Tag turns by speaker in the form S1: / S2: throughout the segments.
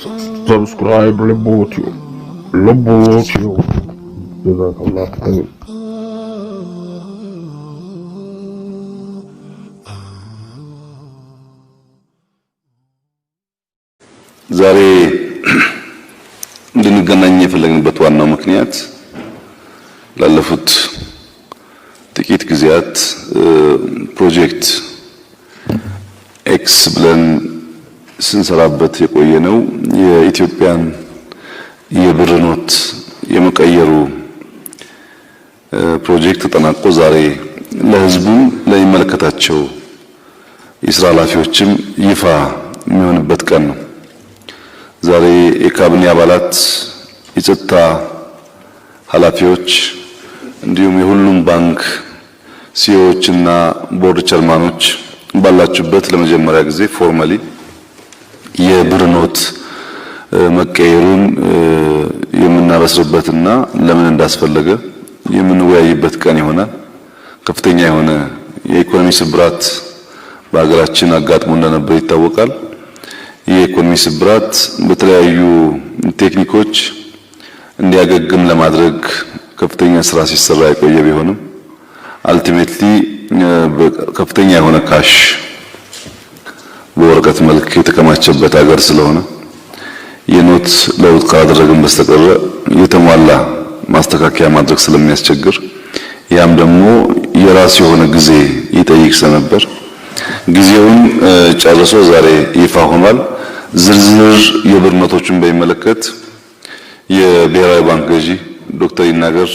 S1: Subscribe Lebotio. Jazakallah khair.
S2: ዛሬ እንድንገናኝ የፈለግንበት ዋናው ምክንያት ላለፉት ጥቂት ጊዜያት ፕሮጀክት ኤክስ ብለን ስንሰራበት የቆየነው የኢትዮጵያን የብር ኖት የመቀየሩ ፕሮጀክት ተጠናቆ ዛሬ ለሕዝቡም ለሚመለከታቸው የስራ ኃላፊዎችም ይፋ የሚሆንበት ቀን ነው። ዛሬ የካቢኔ አባላት፣ የጸጥታ ኃላፊዎች እንዲሁም የሁሉም ባንክ ሲኢኦዎች እና ቦርድ ቸርማኖች ባላችሁበት ለመጀመሪያ ጊዜ ፎርማሊ የብር ኖት መቀየሩን የምናበስርበትና ለምን እንዳስፈለገ የምንወያይበት ቀን ይሆናል። ከፍተኛ የሆነ የኢኮኖሚ ስብራት በሀገራችን አጋጥሞ እንደነበር ይታወቃል። የኢኮኖሚ ስብራት በተለያዩ ቴክኒኮች እንዲያገግም ለማድረግ ከፍተኛ ስራ ሲሰራ የቆየ ቢሆንም አልቲሜትሊ ከፍተኛ የሆነ ካሽ በወረቀት መልክ የተከማቸበት ሀገር ስለሆነ የኖት ለውጥ ካደረግን በስተቀር የተሟላ ማስተካከያ ማድረግ ስለሚያስቸግር ያም ደግሞ የራሱ የሆነ ጊዜ ይጠይቅ ስለነበር ጊዜውን ጨርሶ ዛሬ ይፋ ሆኗል። ዝርዝር የብር ኖቶችን በሚመለከት የብሔራዊ ባንክ ገዢ ዶክተር ይናገር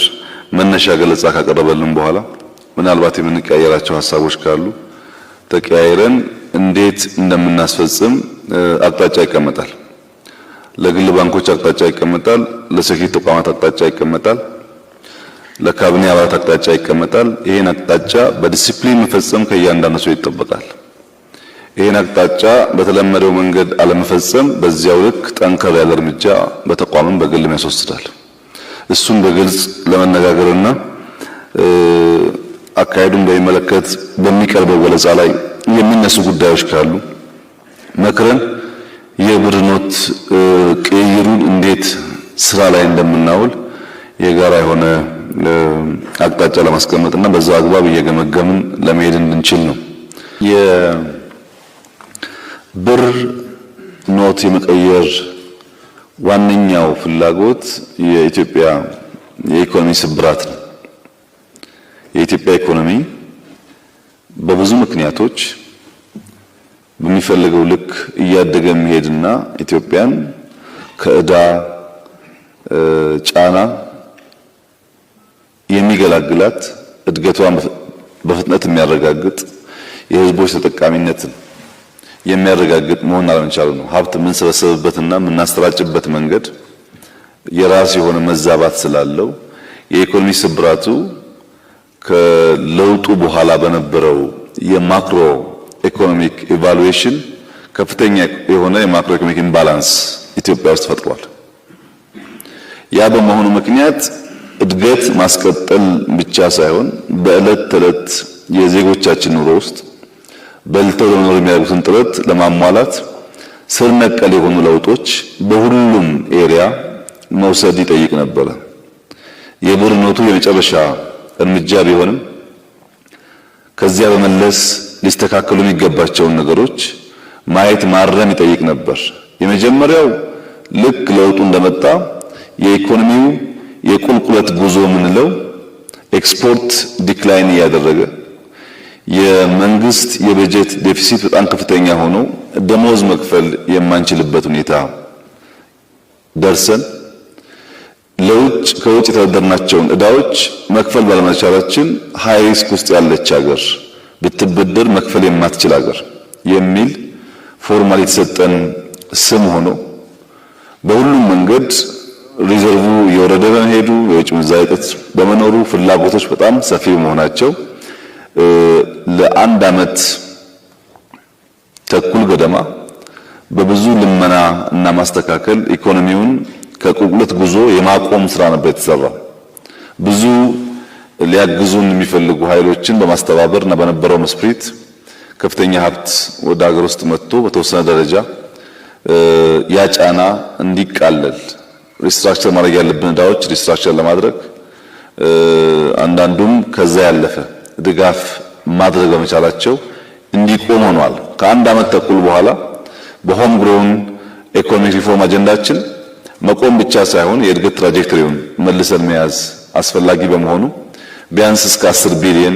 S2: መነሻ ገለጻ ካቀረበልን በኋላ ምናልባት የምንቀያየራቸው ሀሳቦች ካሉ ተቀያይረን እንዴት እንደምናስፈጽም አቅጣጫ ይቀመጣል። ለግል ባንኮች አቅጣጫ ይቀመጣል፣ ለሴኩሪቲ ተቋማት አቅጣጫ ይቀመጣል፣ ለካቢኔ አባላት አቅጣጫ ይቀመጣል። ይሄን አቅጣጫ በዲሲፕሊን መፈጸም ከእያንዳንዱ ሰው ይጠበቃል። ይሄን አቅጣጫ በተለመደው መንገድ አለመፈጸም በዚያው ልክ ጠንከር ያለ እርምጃ በተቋምም በግልም ያስወስዳል። እሱን በግልጽ ለመነጋገርና አካሄዱን በሚመለከት በሚቀርበው ገለጻ ላይ የሚነሱ ጉዳዮች ካሉ መክረን የብር ኖት ቅይሩን እንዴት ስራ ላይ እንደምናውል የጋራ የሆነ አቅጣጫ ለማስቀመጥና በዛው አግባብ እየገመገምን ለመሄድ እንድንችል ነው። የብር ኖት የመቀየር ዋነኛው ፍላጎት የኢትዮጵያ የኢኮኖሚ ስብራት ነው። የኢትዮጵያ ኢኮኖሚ በብዙ ምክንያቶች በሚፈልገው ልክ እያደገ መሄድና ኢትዮጵያን ከዕዳ ጫና የሚገላግላት እድገቷን በፍጥነት የሚያረጋግጥ የህዝቦች ተጠቃሚነትን የሚያረጋግጥ መሆን አለመቻሉ ነው። ሀብት የምንሰበሰብበትና የምናስተራጭበት መንገድ የራሱ የሆነ መዛባት ስላለው የኢኮኖሚ ስብራቱ ከለውጡ በኋላ በነበረው የማክሮ ኢኮኖሚክ ኢቫሉዌሽን ከፍተኛ የሆነ የማክሮ ኢኮኖሚክ ኢምባላንስ ኢትዮጵያ ውስጥ ፈጥሯል። ያ በመሆኑ ምክንያት እድገት ማስቀጠል ብቻ ሳይሆን በዕለት ተዕለት የዜጎቻችን ኑሮ ውስጥ በልተው ለመኖር የሚያደርጉትን ጥረት ለማሟላት ስር ነቀል የሆኑ ለውጦች በሁሉም ኤሪያ መውሰድ ይጠይቅ ነበረ። የብር ኖቱ የመጨረሻ እርምጃ ቢሆንም ከዚያ በመለስ ሊስተካከሉ የሚገባቸውን ነገሮች ማየት ማረም ይጠይቅ ነበር። የመጀመሪያው ልክ ለውጡ እንደመጣ የኢኮኖሚው የቁልቁለት ጉዞ የምንለው ኤክስፖርት ዲክላይን እያደረገ የመንግስት የበጀት ዴፊሲት በጣም ከፍተኛ ሆኖ ደሞዝ መክፈል የማንችልበት ሁኔታ ደርሰን ከውጭ የተበደርናቸውን ዕዳዎች መክፈል ባለመቻላችን ሃይ ሪስክ ውስጥ ያለች ሀገር ብትበደር መክፈል የማትችል ሀገር የሚል ፎርማል የተሰጠን ስም ሆኖ በሁሉም መንገድ ሪዘርቭ የወረደ በመሄዱ የውጭ ምንዛሪ እጥረት በመኖሩ ፍላጎቶች በጣም ሰፊ መሆናቸው ለአንድ ዓመት ተኩል ገደማ በብዙ ልመና እና ማስተካከል ኢኮኖሚውን ከቁልቁለት ጉዞ የማቆም ስራ ነበር የተሰራው። ብዙ ሊያግዙን የሚፈልጉ ኃይሎችን በማስተባበርና በነበረው መስፕሪት ከፍተኛ ሀብት ወደ ሀገር ውስጥ መጥቶ በተወሰነ ደረጃ ያ ጫና እንዲቃለል ሪስትራክቸር ማድረግ ያለብን ዕዳዎች ሪስትራክቸር ለማድረግ አንዳንዱም ከዛ ያለፈ ድጋፍ ማድረግ በመቻላቸው እንዲቆም ሆኗል። ከአንድ ዓመት ተኩል በኋላ በሆም ግሮውን ኢኮኖሚክ ሪፎርም አጀንዳችን መቆም ብቻ ሳይሆን የእድገት ትራጀክተሪውን መልሰን መያዝ አስፈላጊ በመሆኑ ቢያንስ እስከ 10 ቢሊዮን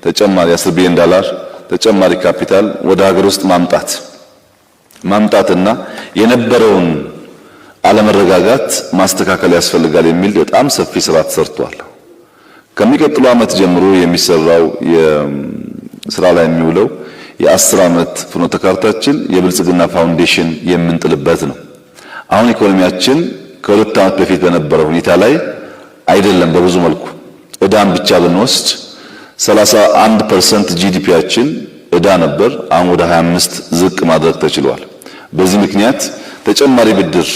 S2: ተጨማሪ $10 ቢሊዮን ተጨማሪ ካፒታል ወደ ሀገር ውስጥ ማምጣትና የነበረውን አለመረጋጋት ማስተካከል ያስፈልጋል የሚል በጣም ሰፊ ስራ ተሰርቷል። ከሚቀጥለው ዓመት ጀምሮ የሚሰራው የስራ ላይ የሚውለው የ10 ዓመት ፍኖተ ካርታችን የብልጽግና ፋውንዴሽን የምንጥልበት ነው። አሁን ኢኮኖሚያችን ከሁለት ዓመት በፊት በነበረው ሁኔታ ላይ አይደለም። በብዙ መልኩ ዕዳን ብቻ ብንወስድ 31% ጂዲፒያችን ዕዳ ነበር። አሁን ወደ 25 ዝቅ ማድረግ ተችሏል። በዚህ ምክንያት ተጨማሪ ብድር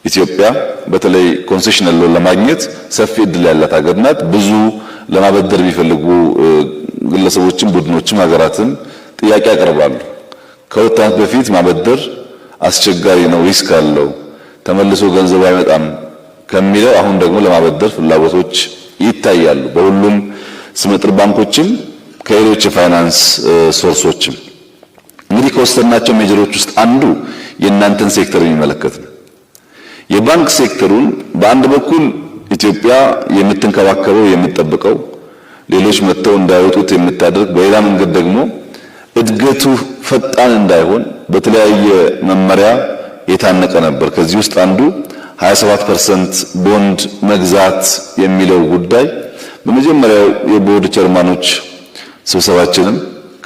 S2: ኢትዮጵያ በተለይ ኮንሴሽናል ሎን ለማግኘት ሰፊ እድል ያላት ሀገር ናት። ብዙ ለማበደር የሚፈልጉ ግለሰቦችም ቡድኖችም ሀገራትም ጥያቄ ያቀርባሉ። ከሁለት ዓመት በፊት ማበደር አስቸጋሪ ነው፣ ሪስክ አለው፣ ተመልሶ ገንዘቡ አይመጣም ከሚለው አሁን ደግሞ ለማበደር ፍላጎቶች ይታያሉ። በሁሉም ስመጥር ባንኮችም ከሌሎች የፋይናንስ ሶርሶችም። እንግዲህ ከወሰድናቸው ሜጀሮች ውስጥ አንዱ የእናንተን ሴክተር የሚመለከት ነው። የባንክ ሴክተሩን በአንድ በኩል ኢትዮጵያ የምትንከባከበው የምትጠብቀው፣ ሌሎች መጥተው እንዳይወጡት የምታደርግ፣ በሌላ መንገድ ደግሞ እድገቱ ፈጣን እንዳይሆን በተለያየ መመሪያ የታነቀ ነበር። ከዚህ ውስጥ አንዱ 27% ቦንድ መግዛት የሚለው ጉዳይ በመጀመሪያው የቦርድ ቸርማኖች ስብሰባችንም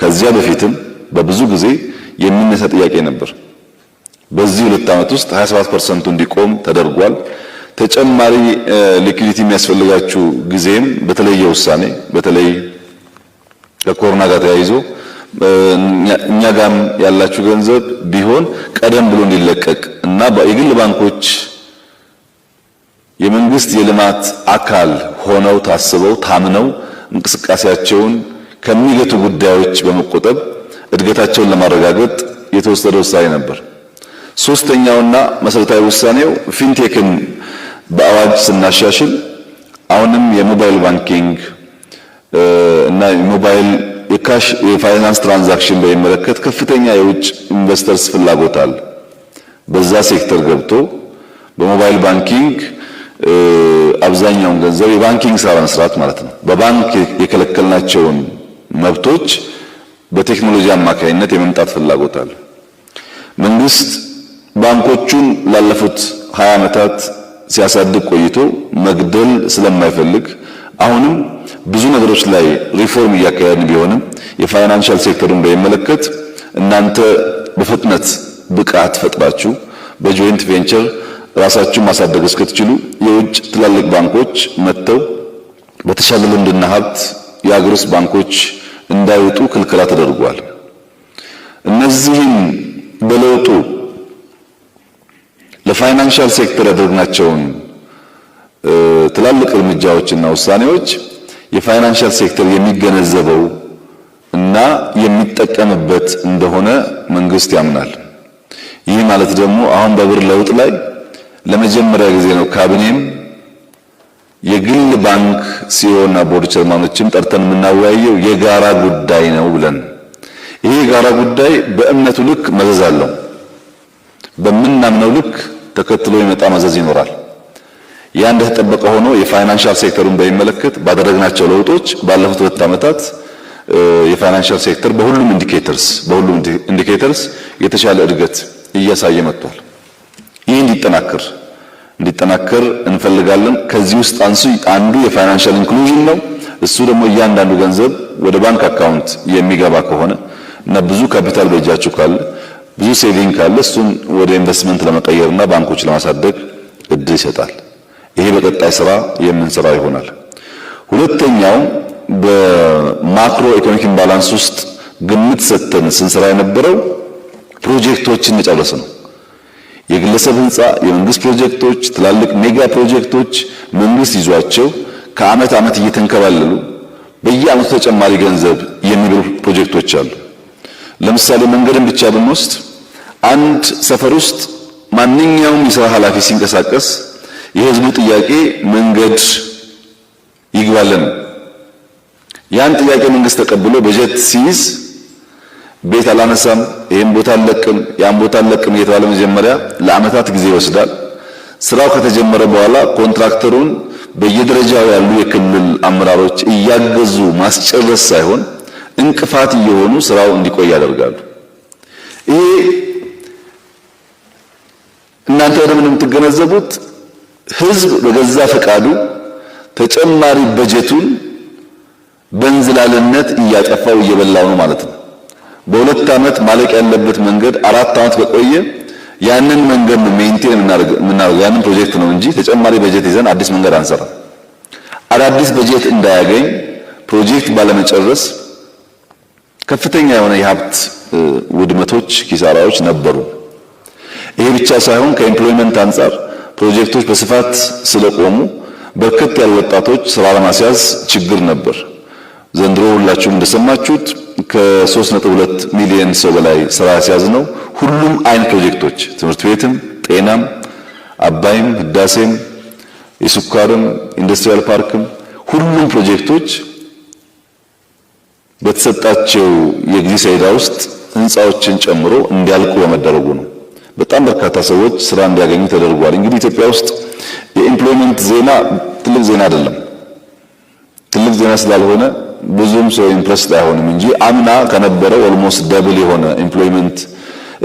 S2: ከዚያ በፊትም በብዙ ጊዜ የሚነሳ ጥያቄ ነበር። በዚህ 2 ዓመት ውስጥ 27% እንዲቆም ተደርጓል። ተጨማሪ ሊኩዊዲቲ የሚያስፈልጋችሁ ጊዜም በተለየ ውሳኔ በተለይ ከኮሮና ጋር ተያይዞ እኛ ጋም ያላችሁ ገንዘብ ቢሆን ቀደም ብሎ እንዲለቀቅ እና የግል ባንኮች የመንግስት የልማት አካል ሆነው ታስበው ታምነው እንቅስቃሴያቸውን ከሚገቱ ጉዳዮች በመቆጠብ እድገታቸውን ለማረጋገጥ የተወሰደ ውሳኔ ነበር። ሶስተኛውና መሰረታዊ ውሳኔው ፊንቴክን በአዋጅ ስናሻሽል አሁንም የሞባይል ባንኪንግ እና የሞባይል የካሽ የፋይናንስ ትራንዛክሽን በሚመለከት ከፍተኛ የውጭ ኢንቨስተርስ ፍላጎት አለ። በዛ ሴክተር ገብቶ በሞባይል ባንኪንግ አብዛኛውን ገንዘብ የባንኪንግ ስራ መስራት ማለት ነው። በባንክ የከለከልናቸውን መብቶች በቴክኖሎጂ አማካይነት የመምጣት ፍላጎት አለ። መንግስት ባንኮቹን ላለፉት 20 ዓመታት ሲያሳድግ ቆይቶ መግደል ስለማይፈልግ አሁንም ብዙ ነገሮች ላይ ሪፎርም እያካሄድን ቢሆንም የፋይናንሻል ሴክተሩን በሚመለከት እናንተ በፍጥነት ብቃት ፈጥራችሁ በጆይንት ቬንቸር ራሳችሁን ማሳደግ እስክትችሉ የውጭ ትላልቅ ባንኮች መጥተው በተሻለ ልምድና ሀብት የአገር ውስጥ ባንኮች እንዳይወጡ ክልከላ ተደርጓል። እነዚህን በለውጡ ለፋይናንሻል ሴክተር ያደረግናቸውን ትላልቅ እርምጃዎችና ውሳኔዎች የፋይናንሻል ሴክተር የሚገነዘበው እና የሚጠቀምበት እንደሆነ መንግስት ያምናል። ይህ ማለት ደግሞ አሁን በብር ለውጥ ላይ ለመጀመሪያ ጊዜ ነው ካቢኔም የግል ባንክ ሲሆንና ቦርድ ቸርማኖችም ጠርተን የምናወያየው የጋራ ጉዳይ ነው ብለን። ይሄ የጋራ ጉዳይ በእምነቱ ልክ መዘዝ አለው። በምናምነው ልክ ተከትሎ የመጣ መዘዝ ይኖራል። ያ እንደተጠበቀ ሆኖ የፋይናንሻል ሴክተሩን በሚመለከት ባደረግናቸው ለውጦች ባለፉት 2 ዓመታት የፋይናንሻል ሴክተር በሁሉም ኢንዲኬተርስ የተሻለ እድገት እያሳየ መጥቷል። ይህ እንዲጠናከር እንፈልጋለን። ከዚህ ውስጥ አንዱ የፋይናንሻል ኢንክሉዥን ነው። እሱ ደግሞ እያንዳንዱ ገንዘብ ወደ ባንክ አካውንት የሚገባ ከሆነ እና ብዙ ካፒታል በእጃችሁ ካለ ብዙ ሴቪንግ ካለ እሱን ወደ ኢንቨስትመንት ለመቀየርና ባንኮች ለማሳደግ እድል ይሰጣል። ይሄ በቀጣይ ስራ የምንሰራ ይሆናል። ሁለተኛው በማክሮ ኢኮኖሚክ ኢምባላንስ ውስጥ ግምት ሰጥተን ስንሰራ የነበረው ፕሮጀክቶችን መጨረስ ነው። የግለሰብ ህንጻ፣ የመንግስት ፕሮጀክቶች፣ ትላልቅ ሜጋ ፕሮጀክቶች መንግስት ይዟቸው ከአመት ዓመት እየተንከባለሉ በየአመቱ ተጨማሪ ገንዘብ የሚበሉ ፕሮጀክቶች አሉ። ለምሳሌ መንገድን ብቻ ብንወስድ አንድ ሰፈር ውስጥ ማንኛውም የሥራ ኃላፊ ሲንቀሳቀስ የህዝቡ ጥያቄ መንገድ ይግባልን። ያን ጥያቄ መንግስት ተቀብሎ በጀት ሲይዝ ቤት አላነሳም፣ ይሄን ቦታ አልለቅም፣ ያን ቦታ አልለቅም እየተባለ መጀመሪያ ለዓመታት ጊዜ ይወስዳል። ስራው ከተጀመረ በኋላ ኮንትራክተሩን በየደረጃው ያሉ የክልል አመራሮች እያገዙ ማስጨረስ ሳይሆን እንቅፋት እየሆኑ ስራው እንዲቆይ ያደርጋሉ። ይሄ እናንተ ወደምን የምትገነዘቡት ህዝብ በገዛ ፈቃዱ ተጨማሪ በጀቱን በእንዝላልነት እያጠፋው እየበላው ነው ማለት ነው። በሁለት ዓመት ማለቅ ያለበት መንገድ 4 ዓመት ከቆየ ያንን መንገድ ነው ሜንቴን የምናደርገው ያንን ፕሮጀክት ነው እንጂ ተጨማሪ በጀት ይዘን አዲስ መንገድ አንሰራም። አዳዲስ በጀት እንዳያገኝ ፕሮጀክት ባለመጨረስ ከፍተኛ የሆነ የሀብት ውድመቶች፣ ኪሳራዎች ነበሩ። ይሄ ብቻ ሳይሆን ከኤምፕሎይመንት አንጻር ፕሮጀክቶች በስፋት ስለቆሙ በርከት ያሉ ወጣቶች ስራ ለማስያዝ ችግር ነበር። ዘንድሮ ሁላችሁም እንደሰማችሁት ከ3.2 ሚሊዮን ሰው በላይ ስራ ያስያዝ ነው። ሁሉም አይነት ፕሮጀክቶች ትምህርት ቤትም፣ ጤናም፣ አባይም፣ ህዳሴም፣ የስኳርም፣ ኢንዱስትሪያል ፓርክም ሁሉም ፕሮጀክቶች በተሰጣቸው የጊዜ ሰሌዳ ውስጥ ህንፃዎችን ጨምሮ እንዲያልቁ በመደረጉ ነው። በጣም በርካታ ሰዎች ስራ እንዲያገኙ ተደርጓል። እንግዲህ ኢትዮጵያ ውስጥ የኤምፕሎይመንት ዜና ትልቅ ዜና አይደለም። ትልቅ ዜና ስላልሆነ ብዙም ሰው ኢምፕረስድ አይሆንም እንጂ አምና ከነበረው ኦልሞስት ደብል የሆነ ኤምፕሎይመንት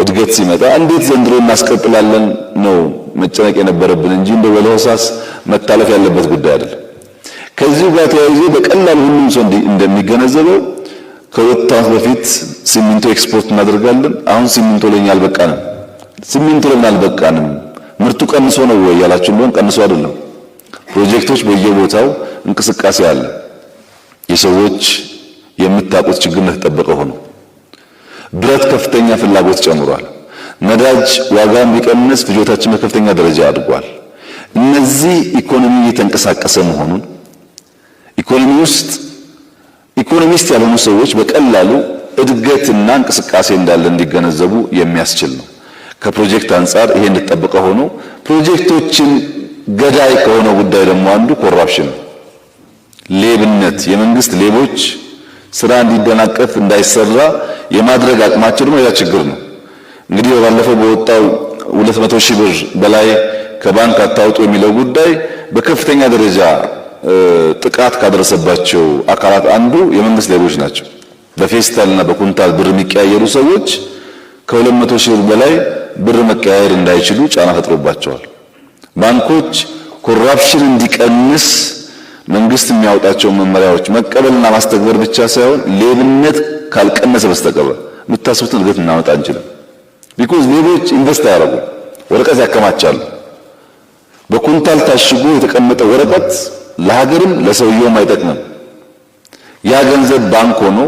S2: እድገት ሲመጣ እንዴት ዘንድሮ እናስቀጥላለን ነው መጨነቅ የነበረብን እንጂ እንደ ወለሆሳስ መታለፍ ያለበት ጉዳይ አይደለም። ከዚህ ጋር ተያይዞ በቀላሉ ሁሉም ሰው እንደሚገነዘበው ከሁለት ዓመት በፊት ሲሚንቶ ኤክስፖርት እናደርጋለን። አሁን ሲሚንቶ ለኛ አልበቃንም። ሲሚንቶ ለኛ አልበቃንም ምርቱ ቀንሶ ነው ወይ ያላችሁ እንደሆነ ቀንሶ አይደለም። ፕሮጀክቶች በየቦታው እንቅስቃሴ አለ። የሰዎች የምታውቁት ችግር እንደተጠበቀ ሆኖ ብረት ከፍተኛ ፍላጎት ጨምሯል። ነዳጅ ዋጋም ቢቀንስ ፍጆታችን በከፍተኛ ደረጃ አድጓል። እነዚህ ኢኮኖሚ እየተንቀሳቀሰ መሆኑን ኢኮኖሚ ውስጥ ኢኮኖሚስት ያልሆኑ ሰዎች በቀላሉ እድገትና እንቅስቃሴ እንዳለ እንዲገነዘቡ የሚያስችል ነው። ከፕሮጀክት አንጻር ይሄ እንደተጠበቀ ሆኖ ፕሮጀክቶችን ገዳይ ከሆነው ጉዳይ ደግሞ አንዱ ኮራፕሽን ነው። ሌብነት፣ የመንግስት ሌቦች ስራ እንዲደናቀፍ እንዳይሰራ የማድረግ አቅማቸው ደግሞ ያ ችግር ነው። እንግዲህ ባለፈው በወጣው 200 ሺህ ብር በላይ ከባንክ አታውጡ የሚለው ጉዳይ በከፍተኛ ደረጃ ጥቃት ካደረሰባቸው አካላት አንዱ የመንግስት ሌቦች ናቸው። በፌስታልና በኩንታል ብር የሚቀያየሩ ሰዎች ከ200 ሺህ ብር በላይ ብር መቀያየር እንዳይችሉ ጫና ፈጥሮባቸዋል። ባንኮች ኮራፕሽን እንዲቀንስ መንግስት የሚያወጣቸው መመሪያዎች መቀበልና ማስተግበር ብቻ ሳይሆን ሌብነት ካልቀነሰ በስተቀር የምታስቡትን እድገት እናመጣ አንችልም። ቢኮዝ ሌቦች ኢንቨስት ያደርጉ ወረቀት ያከማቻሉ። በኩንታል ታሽጎ የተቀመጠ ወረቀት ለሀገርም ለሰውየውም አይጠቅምም። ያ ገንዘብ ባንክ ሆኖ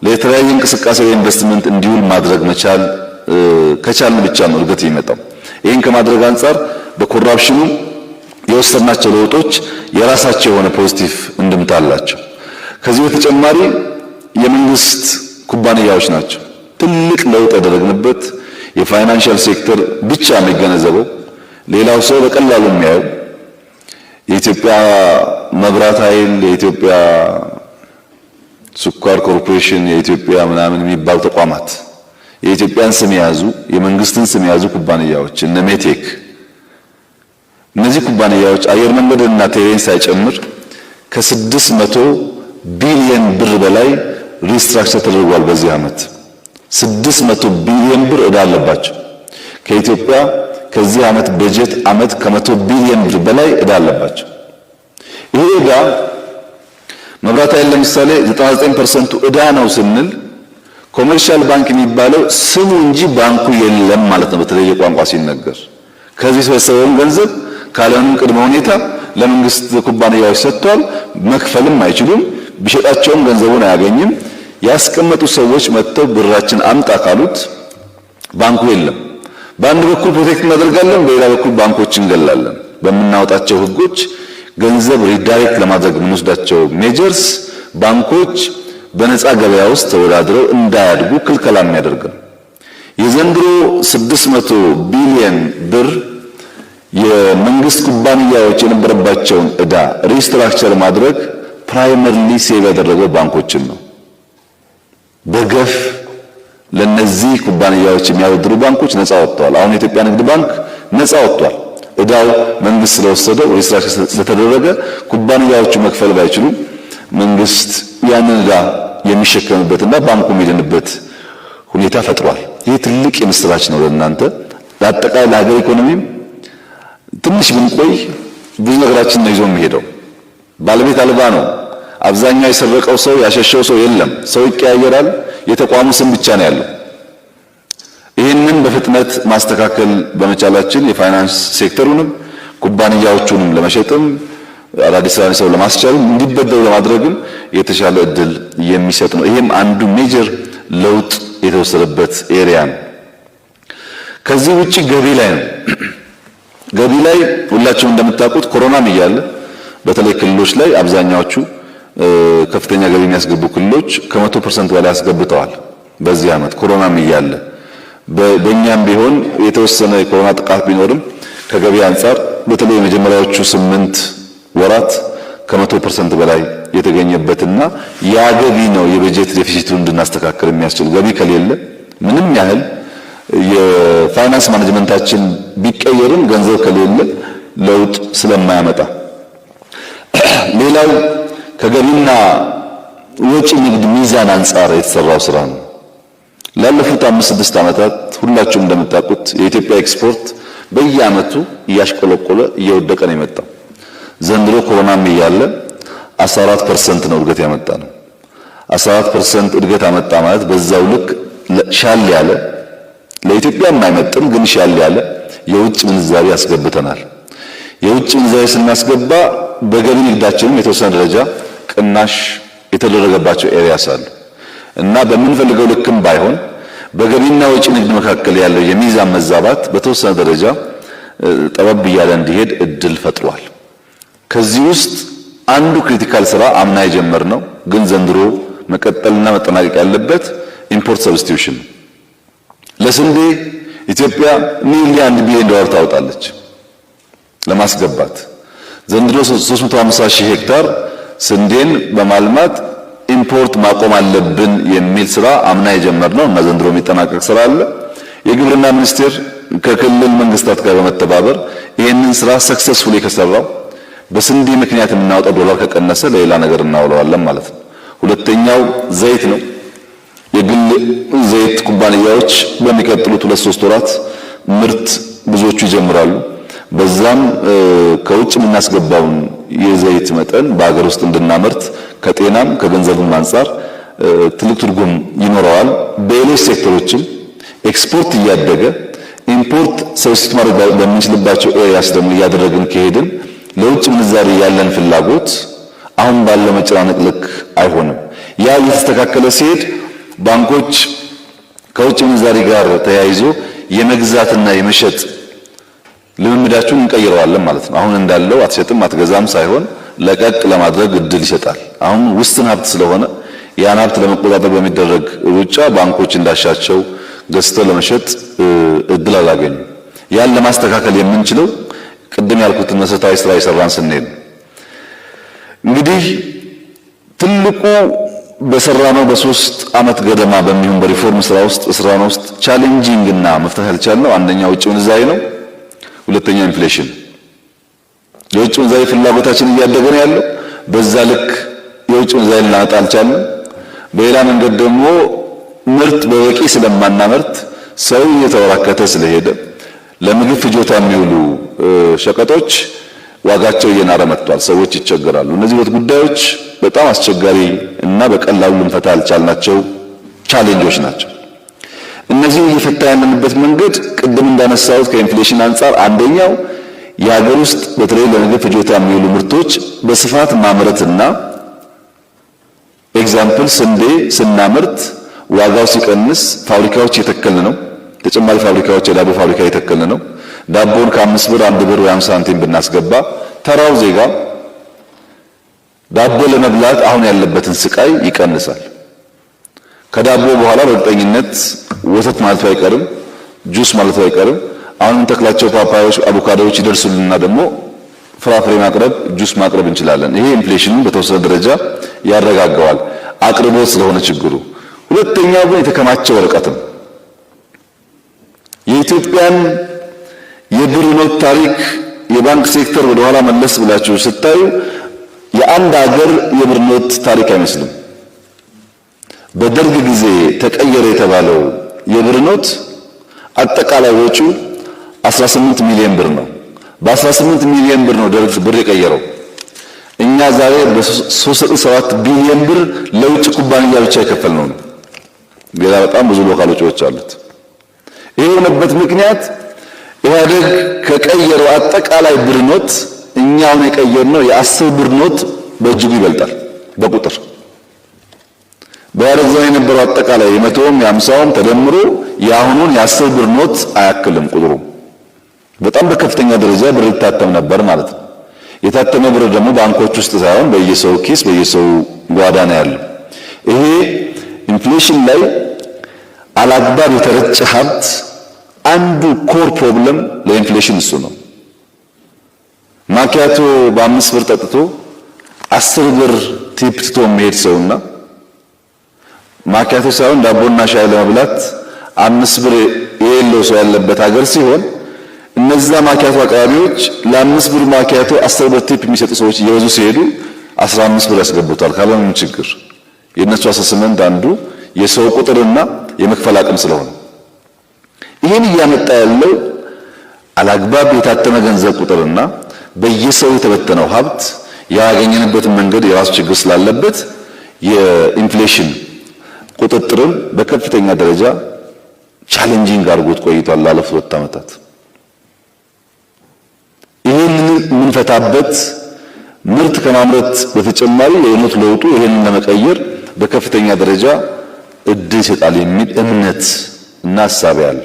S2: ለተለያየ እንቅስቃሴ ኢንቨስትመንት እንዲውል ማድረግ መቻል ከቻልን ብቻ ነው እድገት የሚመጣው። ይህን ከማድረግ አንጻር በኮራፕሽኑ የወሰድናቸው ለውጦች የራሳቸው የሆነ ፖዚቲቭ እንድምታ አላቸው። ከዚህ በተጨማሪ የመንግስት ኩባንያዎች ናቸው ትልቅ ለውጥ ያደረግንበት። የፋይናንሻል ሴክተር ብቻ የሚገነዘበው ሌላው ሰው በቀላሉ የሚያየው የኢትዮጵያ መብራት ኃይል፣ የኢትዮጵያ ስኳር ኮርፖሬሽን፣ የኢትዮጵያ ምናምን የሚባሉ ተቋማት የኢትዮጵያን ስም የያዙ የመንግስትን ስም የያዙ ኩባንያዎች እነ ሜቴክ፣ እነዚህ ኩባንያዎች አየር መንገድና ቴሌን ሳይጨምር ከ600 ቢሊዮን ብር በላይ ሪስትራክቸር ተደርጓል። በዚህ ዓመት 600 ቢሊዮን ብር ዕዳ አለባቸው። ከኢትዮጵያ ከዚህ ዓመት በጀት ዓመት ከ100 ቢሊዮን ብር በላይ ዕዳ አለባቸው። ይሄ ዕዳ መብራት ኃይል ለምሳሌ 99% ዕዳ ነው ስንል ኮመርሻል ባንክ የሚባለው ስሙ እንጂ ባንኩ የለም ማለት ነው። በተለየ ቋንቋ ሲነገር ከዚህ ሰበሰበውን ገንዘብ ካለምንም ቅድመ ሁኔታ ለመንግስት ኩባንያዎች ሰጥቷል። መክፈልም አይችሉም። ቢሸጣቸውም ገንዘቡን አያገኝም። ያስቀመጡ ሰዎች መጥተው ብራችን አምጣ ካሉት ባንኩ የለም። በአንድ በኩል ፕሮቴክት እናደርጋለን፣ በሌላ በኩል ባንኮች እንገላለን። በምናወጣቸው ህጎች ገንዘብ ሪዳይሬክት ለማድረግ የምንወስዳቸው ሜጀርስ ባንኮች በነፃ ገበያ ውስጥ ተወዳድረው እንዳያድጉ ክልከላ የሚያደርግ ነው። የዘንድሮ 600 ቢሊዮን ብር የመንግስት ኩባንያዎች የነበረባቸውን ዕዳ ሪስትራክቸር ማድረግ ፕራይመሪሊ ሴቭ ያደረገው ባንኮችን ነው። በገፍ ለነዚህ ኩባንያዎች የሚያበድሩ ባንኮች ነፃ ወጥተዋል። አሁን የኢትዮጵያ ንግድ ባንክ ነፃ ወጥቷል። ዕዳው መንግስት ስለወሰደው ሪስትራክቸር ስለተደረገ ኩባንያዎቹ መክፈል ባይችሉም መንግስት ያንን ዕዳ የሚሸከምበትና ባንኩ የሚድንበት ሁኔታ ፈጥሯል። ይህ ትልቅ የምስራች ነው ለእናንተ፣ ለአጠቃላይ ለሀገር ኢኮኖሚም። ትንሽ ብንቆይ ብዙ ነገራችን ነው ይዞ የሚሄደው። ባለቤት አልባ ነው። አብዛኛው የሰረቀው ሰው ያሸሸው ሰው የለም። ሰው ይቀያየራል። የተቋሙ ስም ብቻ ነው ያለው። ይህንን በፍጥነት ማስተካከል በመቻላችን የፋይናንስ ሴክተሩንም ኩባንያዎቹንም ለመሸጥም አዳዲስ ሰው ለማስቻል እንዲበደሩ ለማድረግም የተሻለ እድል የሚሰጥ ነው። ይሄም አንዱ ሜጀር ለውጥ የተወሰደበት ኤሪያ ነው። ከዚህ ውጪ ገቢ ላይ ነው። ገቢ ላይ ሁላችሁም እንደምታውቁት ኮሮናም እያለ በተለይ ክልሎች ላይ አብዛኛዎቹ ከፍተኛ ገቢ የሚያስገቡ ክልሎች ከ100% በላይ አስገብተዋል። በዚህ ዓመት ኮሮናም እያለ በእኛም ቢሆን የተወሰነ የኮሮና ጥቃት ቢኖርም ከገቢ አንጻር በተለይ የመጀመሪያዎቹ 8 ወራት ከ100% በላይ የተገኘበትና ያ ገቢ ነው የበጀት ዴፊሲቱን እንድናስተካክል የሚያስችል። ገቢ ከሌለ ምንም ያህል የፋይናንስ ማኔጅመንታችን ቢቀየርም ገንዘብ ከሌለ ለውጥ ስለማያመጣ፣ ሌላው ከገቢና ወጪ ንግድ ሚዛን አንጻር የተሰራው ስራ ነው። ላለፉት 5-6 ዓመታት ሁላችሁም እንደምታውቁት የኢትዮጵያ ኤክስፖርት በየዓመቱ እያሽቆለቆለ እየወደቀ ነው የመጣው። ዘንድሮ ኮሮናም እያለ 14% ነው እድገት ያመጣ ነው። 14% እድገት አመጣ ማለት በዛው ልክ ሻል ያለ ለኢትዮጵያ የማይመጥን ግን ሻል ያለ የውጭ ምንዛሪ ያስገብተናል። የውጭ ምንዛሪ ስናስገባ በገቢ ንግዳችንም የተወሰነ ደረጃ ቅናሽ የተደረገባቸው ኤሪያስ አሉ እና በምንፈልገው ልክም ባይሆን በገቢና ወጪ ንግድ መካከል ያለው የሚዛን መዛባት በተወሰነ ደረጃ ጠበብ እያለ እንዲሄድ እድል ፈጥሯል። ከዚህ ውስጥ አንዱ ክሪቲካል ስራ አምና የጀመርነው ግን ዘንድሮ መቀጠልና መጠናቀቅ ያለበት ኢምፖርት ሰብስቲዩሽን። ለስንዴ ኢትዮጵያ ኒርሊ $1 ቢሊዮን ታወጣለች ለማስገባት። ዘንድሮ 350 ሺህ ሄክታር ስንዴን በማልማት ኢምፖርት ማቆም አለብን የሚል ስራ አምና የጀመርነው እና ዘንድሮ የሚጠናቀቅ ስራ አለ። የግብርና ሚኒስቴር ከክልል መንግስታት ጋር በመተባበር ይህንን ስራ ሰክሰስፉሊ ከሰራው በስንዴ ምክንያት የምናወጣው ዶላር ከቀነሰ ለሌላ ነገር እናውለዋለን ማለት ነው። ሁለተኛው ዘይት ነው። የግል ዘይት ኩባንያዎች በሚቀጥሉት 2-3 ወራት ምርት ብዙዎቹ ይጀምራሉ። በዛም ከውጭ የምናስገባውን የዘይት መጠን በአገር ውስጥ እንድናመርት ከጤናም ከገንዘብም አንጻር ትልቅ ትርጉም ይኖረዋል። በሌሎች ሴክተሮችም ኤክስፖርት እያደገ ኢምፖርት ሰብስቲት ማድረግ በምንችልባቸው ኤሪያስ ደግሞ እያደረግን ከሄድን ለውጭ ምንዛሪ ያለን ፍላጎት አሁን ባለው መጨናነቅ ልክ አይሆንም። ያ እየተስተካከለ ሲሄድ ባንኮች ከውጭ ምንዛሪ ጋር ተያይዞ የመግዛትና የመሸጥ ልምምዳችሁን እንቀይረዋለን ማለት ነው። አሁን እንዳለው አትሸጥም አትገዛም ሳይሆን ለቀቅ ለማድረግ እድል ይሰጣል። አሁን ውስን ሀብት ስለሆነ ያን ሀብት ለመቆጣጠር በሚደረግ ሩጫ ባንኮች እንዳሻቸው ገዝተው ለመሸጥ እድል አላገኙም። ያን ለማስተካከል የምንችለው ቅድም ያልኩትን መሰረታዊ ስራ የሰራን ስንሄድ እንግዲህ ትልቁ በሰራነው በ3 ዓመት ገደማ በሚሆን በሪፎርም ስራ ውስጥ ቻሌንጂንግ እና መፍታት ያልቻልነው አንደኛው ውጭ ምንዛሪ ነው። ሁለተኛ ኢንፍሌሽን። የውጭ ምንዛሪ ፍላጎታችን እያደገ ነው ያለው። በዛ ልክ የውጭ ምንዛሪ ልናመጣ አልቻልንም። በሌላ መንገድ ደግሞ ምርት በበቂ ስለማናመርት ሰው እየተወራከተ ስለሄደ ለምግብ ፍጆታ የሚውሉ ሸቀጦች ዋጋቸው እየናረ መጥቷል። ሰዎች ይቸገራሉ። እነዚህ ሁለት ጉዳዮች በጣም አስቸጋሪ እና በቀላሉ ልንፈታ ያልቻልናቸው ቻሌንጆች ናቸው። እነዚህ እየፈታ ያለንበት መንገድ ቅድም እንዳነሳሁት ከኢንፍሌሽን አንጻር አንደኛው የሀገር ውስጥ በተለይ ለምግብ ፍጆታ የሚውሉ ምርቶች በስፋት ማምረትና ኤግዛምፕል ስንዴ ስናመርት ዋጋው ሲቀንስ ፋብሪካዎች እየተከልን ነው። ተጨማሪ ፋብሪካዎች የዳቦ ፋብሪካ እየተከልን ነው። ዳቦን ከ5 ብር 1 ብር ወይ 50 ሳንቲም ብናስገባ ተራው ዜጋ ዳቦ ለመብላት አሁን ያለበትን ስቃይ ይቀንሳል። ከዳቦ በኋላ በእርግጠኝነት ወተት ማለቱ አይቀርም፣ ጁስ ማለቱ አይቀርም። አሁን ተክላቸው ፓፓያዎች፣ አቮካዶዎች ይደርሱልና ደግሞ ፍራፍሬ ማቅረብ፣ ጁስ ማቅረብ እንችላለን። ይሄ ኢንፍሌሽኑን በተወሰነ ደረጃ ያረጋጋዋል፣ አቅርቦት ስለሆነ ችግሩ። ሁለተኛው ግን የተከማቸ ወረቀት ነው። የኢትዮጵያን የብር ኖት ታሪክ የባንክ ሴክተር ወደ ኋላ መለስ ብላችሁ ስታዩ የአንድ ሀገር የብር ኖት ታሪክ አይመስልም። በደርግ ጊዜ ተቀየረ የተባለው የብር ኖት አጠቃላይ ወጪው 18 ሚሊዮን ብር ነው። በ18 ሚሊዮን ብር ነው ደርግ ብር የቀየረው። እኛ ዛሬ በ3.7 ቢሊዮን ብር ለውጭ ኩባንያ ብቻ የከፈልነው ነው። ሌላ በጣም ብዙ ሎካል ወጪዎች አሉት። ይሄ የሆነበት ምክንያት ኢህአዴግ ከቀየረው አጠቃላይ ብር ኖት እኛውን የቀየርነው የ10 ብር ኖት በእጅጉ ይበልጣል በቁጥር። በኢህአዴግ ዘመን የነበረው አጠቃላይ የ100ም የ50ም ተደምሮ የአሁኑን የ10 ብር ኖት አያክልም ቁጥሩ። በጣም በከፍተኛ ደረጃ ብር ይታተም ነበር ማለት ነው። የታተመ ብር ደግሞ ባንኮች ውስጥ ሳይሆን በየሰው ኪስ በየሰው ጓዳ ነው ያለው። ይሄ ኢንፍሌሽን ላይ አላግባብ የተረጨ ሀብት አንዱ ኮር ፕሮብለም ለኢንፍሌሽን እሱ ነው። ማኪያቶ በ5 ብር ጠጥቶ 10 ብር ቲፕ ትቶ የሚሄድ ሰውና ማኪያቶ ሳይሆን ዳቦና ሻይ ለመብላት 5 ብር የሌለው ሰው ያለበት ሀገር ሲሆን እነዛ ማኪያቶ አቅራቢዎች ለ5 ብር ማኪያቶ 10 ብር ቲፕ የሚሰጡ ሰዎች እየበዙ ሲሄዱ 15 ብር ያስገቡታል። ካለምንም ችግር የእነሱ አሰስመንት አንዱ የሰው ቁጥርና የመክፈል አቅም ስለሆነ ይሄን እያመጣ ያለው አላግባብ የታተመ ገንዘብ ቁጥርና በየሰው የተበተነው ሀብት ያገኘንበትን መንገድ የራሱ ችግር ስላለበት የኢንፍሌሽን ቁጥጥርን በከፍተኛ ደረጃ ቻሌንጂንግ አድርጎት ቆይቷል ላለፉት 2 ዓመታት። ይሄንን የምንፈታበት ምርት ከማምረት በተጨማሪ የኖት ለውጡ ይሄንን ለመቀየር በከፍተኛ ደረጃ እድል ይሰጣል የሚል እምነት እና ሐሳብ ያለ።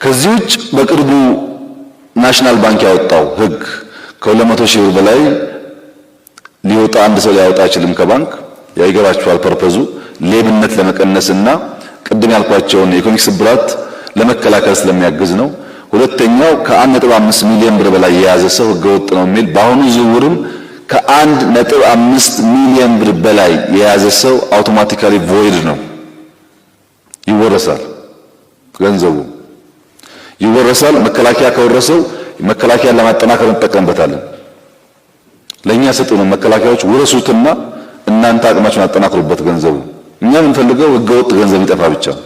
S2: ከዚህ ውጭ በቅርቡ ናሽናል ባንክ ያወጣው ህግ ከ200 ሺህ ብር በላይ ሊወጣ አንድ ሰው ሊያወጣ አይችልም ከባንክ። ያይገባችኋል ፐርፐዙ ሌብነት ለመቀነስና ቅድም ያልኳቸውን የኢኮኖሚክ ስብራት ለመከላከል ስለሚያግዝ ነው። ሁለተኛው ከ1.5 ሚሊዮን ብር በላይ የያዘ ሰው ህገወጥ ነው የሚል በአሁኑ ዝውውርም ከ1.5 ሚሊዮን ብር በላይ የያዘ ሰው አውቶማቲካሊ ቮይድ ነው፣ ይወረሳል፣ ገንዘቡ ይወረሳል። መከላከያ ከወረሰው መከላከያን ለማጠናከር እንጠቀምበታለን። ለኛ ሰጡ ነው መከላከያዎች ወረሱትና እናንተ አቅማችሁን አጠናክሩበት ገንዘቡ። እኛ የምንፈልገው ህገወጥ ገንዘብ ይጠፋ ብቻ ነው።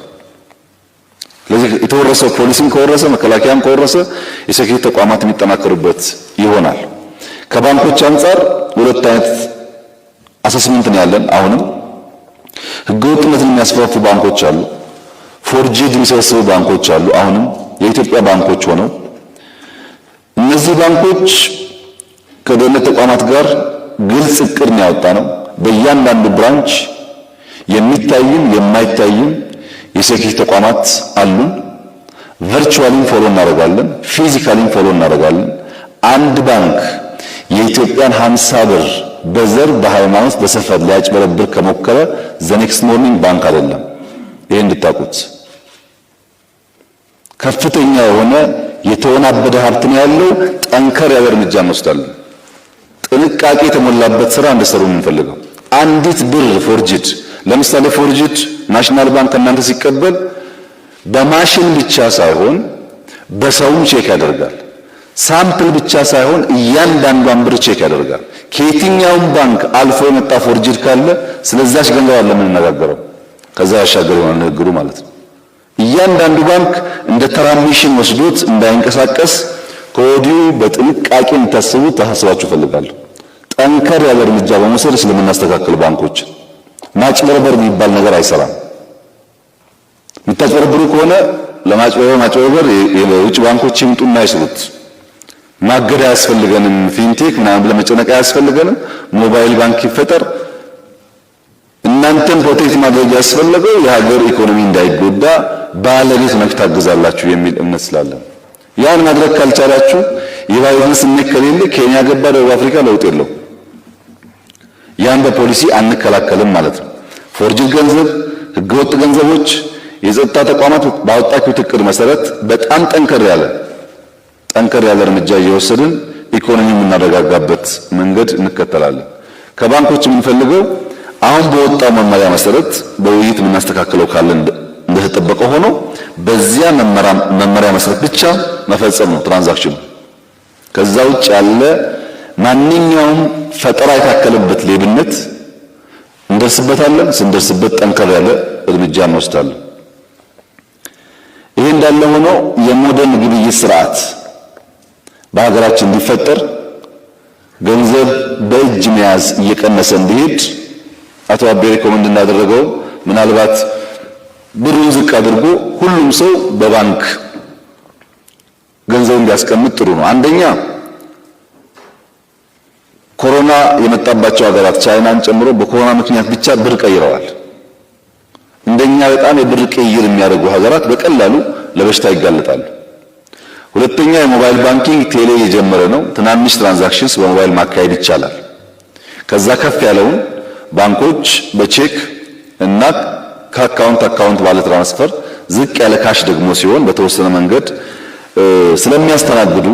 S2: ስለዚህ የተወረሰው ፖሊስም ከወረሰ መከላከያም ከወረሰ የሴኩሪቲ ተቋማት የሚጠናከሩበት ይሆናል። ከባንኮች አንፃር 2 አይነት አሰስመንት ነው ያለን። አሁንም ህገወጥነትን የሚያስፋፉ ባንኮች አሉ፣ ፎርጂድ የሚሰበስቡ ባንኮች አሉ። አሁንም የኢትዮጵያ ባንኮች ሆነው እነዚህ ባንኮች ከደህንነት ተቋማት ጋር ግልጽ እቅድ ነው ያወጣነው። በእያንዳንዱ ብራንች የሚታይም የማይታይም የሴኩሪቲ ተቋማት አሉን። ቨርቹዋሊም ፎሎ እናደርጋለን፣ ፊዚካሊም ፎሎ እናደርጋለን። አንድ ባንክ የኢትዮጵያን 50 ብር በዘር በሃይማኖት በሰፈር ሊያጭበረብር ከሞከረ ዘኔክስት ሞርኒንግ ባንክ አይደለም። ይሄ እንድታውቁት። ከፍተኛ የሆነ የተወናበደ ሀብት ነው ያለው። ጠንከር ያለ እርምጃ እንወስዳለን። ጥንቃቄ የተሞላበት ስራ እንድሰሩ የምንፈልገው አንዲት ብር ፎርጅድ፣ ለምሳሌ ፎርጅድ ናሽናል ባንክ እናንተ ሲቀበል በማሽን ብቻ ሳይሆን በሰውም ቼክ ያደርጋል። ሳምፕል ብቻ ሳይሆን እያንዳንዷን ብር ቼክ ያደርጋል። ከየትኛውም ባንክ አልፎ የመጣ ፎርጅድ ካለ ስለዛች ገንዘብ አለ የምንነጋገረው፣ ከዛ ያሻገር ይሆናል ንግግሩ ማለት ነው። እያንዳንዱ ባንክ እንደ ተራሚሽን ወስዶት እንዳይንቀሳቀስ ከወዲሁ በጥንቃቄ እንታስቡት ታሳስባችሁ ፈልጋለሁ። ጠንከር ያለ እርምጃ በመውሰድ ስለምናስተካክል ባንኮች ማጭበርበር የሚባል ነገር አይሰራም። የምታጭበረብሩ ከሆነ ለማጭበርበር የውጭ ባንኮች ይምጡና ይስሩት። ማገድ አያስፈልገንም፣ ፊንቴክ ምናምን ብለህ መጨነቅ አያስፈልገንም። ሞባይል ባንክ ይፈጠር። እናንተም ፕሮቴክት ማድረግ ያስፈልገው የሀገር ኢኮኖሚ እንዳይጎዳ ባለቤት መብት ታግዛላችሁ የሚል እምነት ስላለን ያን ማድረግ ካልቻላችሁ የባይደን ስሜት ከሌለ ኬንያ ገባ፣ ደቡብ አፍሪካ ለውጥ የለው። ያን በፖሊሲ አንከላከልም ማለት ነው። ፎርጅድ ገንዘብ፣ ህገወጥ ገንዘቦች የጸጥታ ተቋማት ባወጣችው እቅድ መሰረት በጣም ጠንከር ያለ እርምጃ እየወሰድን ኢኮኖሚውን የምናረጋጋበት መንገድ እንከተላለን። ከባንኮች የምንፈልገው አሁን በወጣው መመሪያ መሰረት በውይይት የምናስተካክለው ካለ እንደተጠበቀ ሆኖ በዚያ መመሪያ መሰረት ብቻ መፈጸም ነው ትራንዛክሽኑ። ከዛ ውጭ ያለ ማንኛውም ፈጠራ የታከለበት ሌብነት እንደርስበታለን። ስንደርስበት ጠንከር ያለ እርምጃ እንወስዳለን። ይሄ እንዳለ ሆኖ የሞደርን ግብይት ስርዓት በሀገራችን እንዲፈጠር ገንዘብ በእጅ መያዝ እየቀነሰ እንዲሄድ አቶ አቤ ሪኮመንድ እንዳደረገው ምናልባት ብሩን ዝቅ አድርጎ ሁሉም ሰው በባንክ ገንዘቡን ቢያስቀምጥ ጥሩ ነው። አንደኛ ኮሮና የመጣባቸው ሀገራት ቻይናን ጨምሮ በኮሮና ምክንያት ብቻ ብር ቀይረዋል። እንደኛ በጣም የብር ቅይር የሚያደርጉ ሀገራት በቀላሉ ለበሽታ ይጋለጣሉ። ሁለተኛ የሞባይል ባንኪንግ ቴሌ የጀመረ ነው። ትናንሽ ትራንዛክሽንስ በሞባይል ማካሄድ ይቻላል። ከዛ ከፍ ያለውን ባንኮች በቼክ እና ከአካውንት ባለ ትራንስፈር፣ ዝቅ ያለ ካሽ ደግሞ ሲሆን በተወሰነ መንገድ ስለሚያስተናግዱ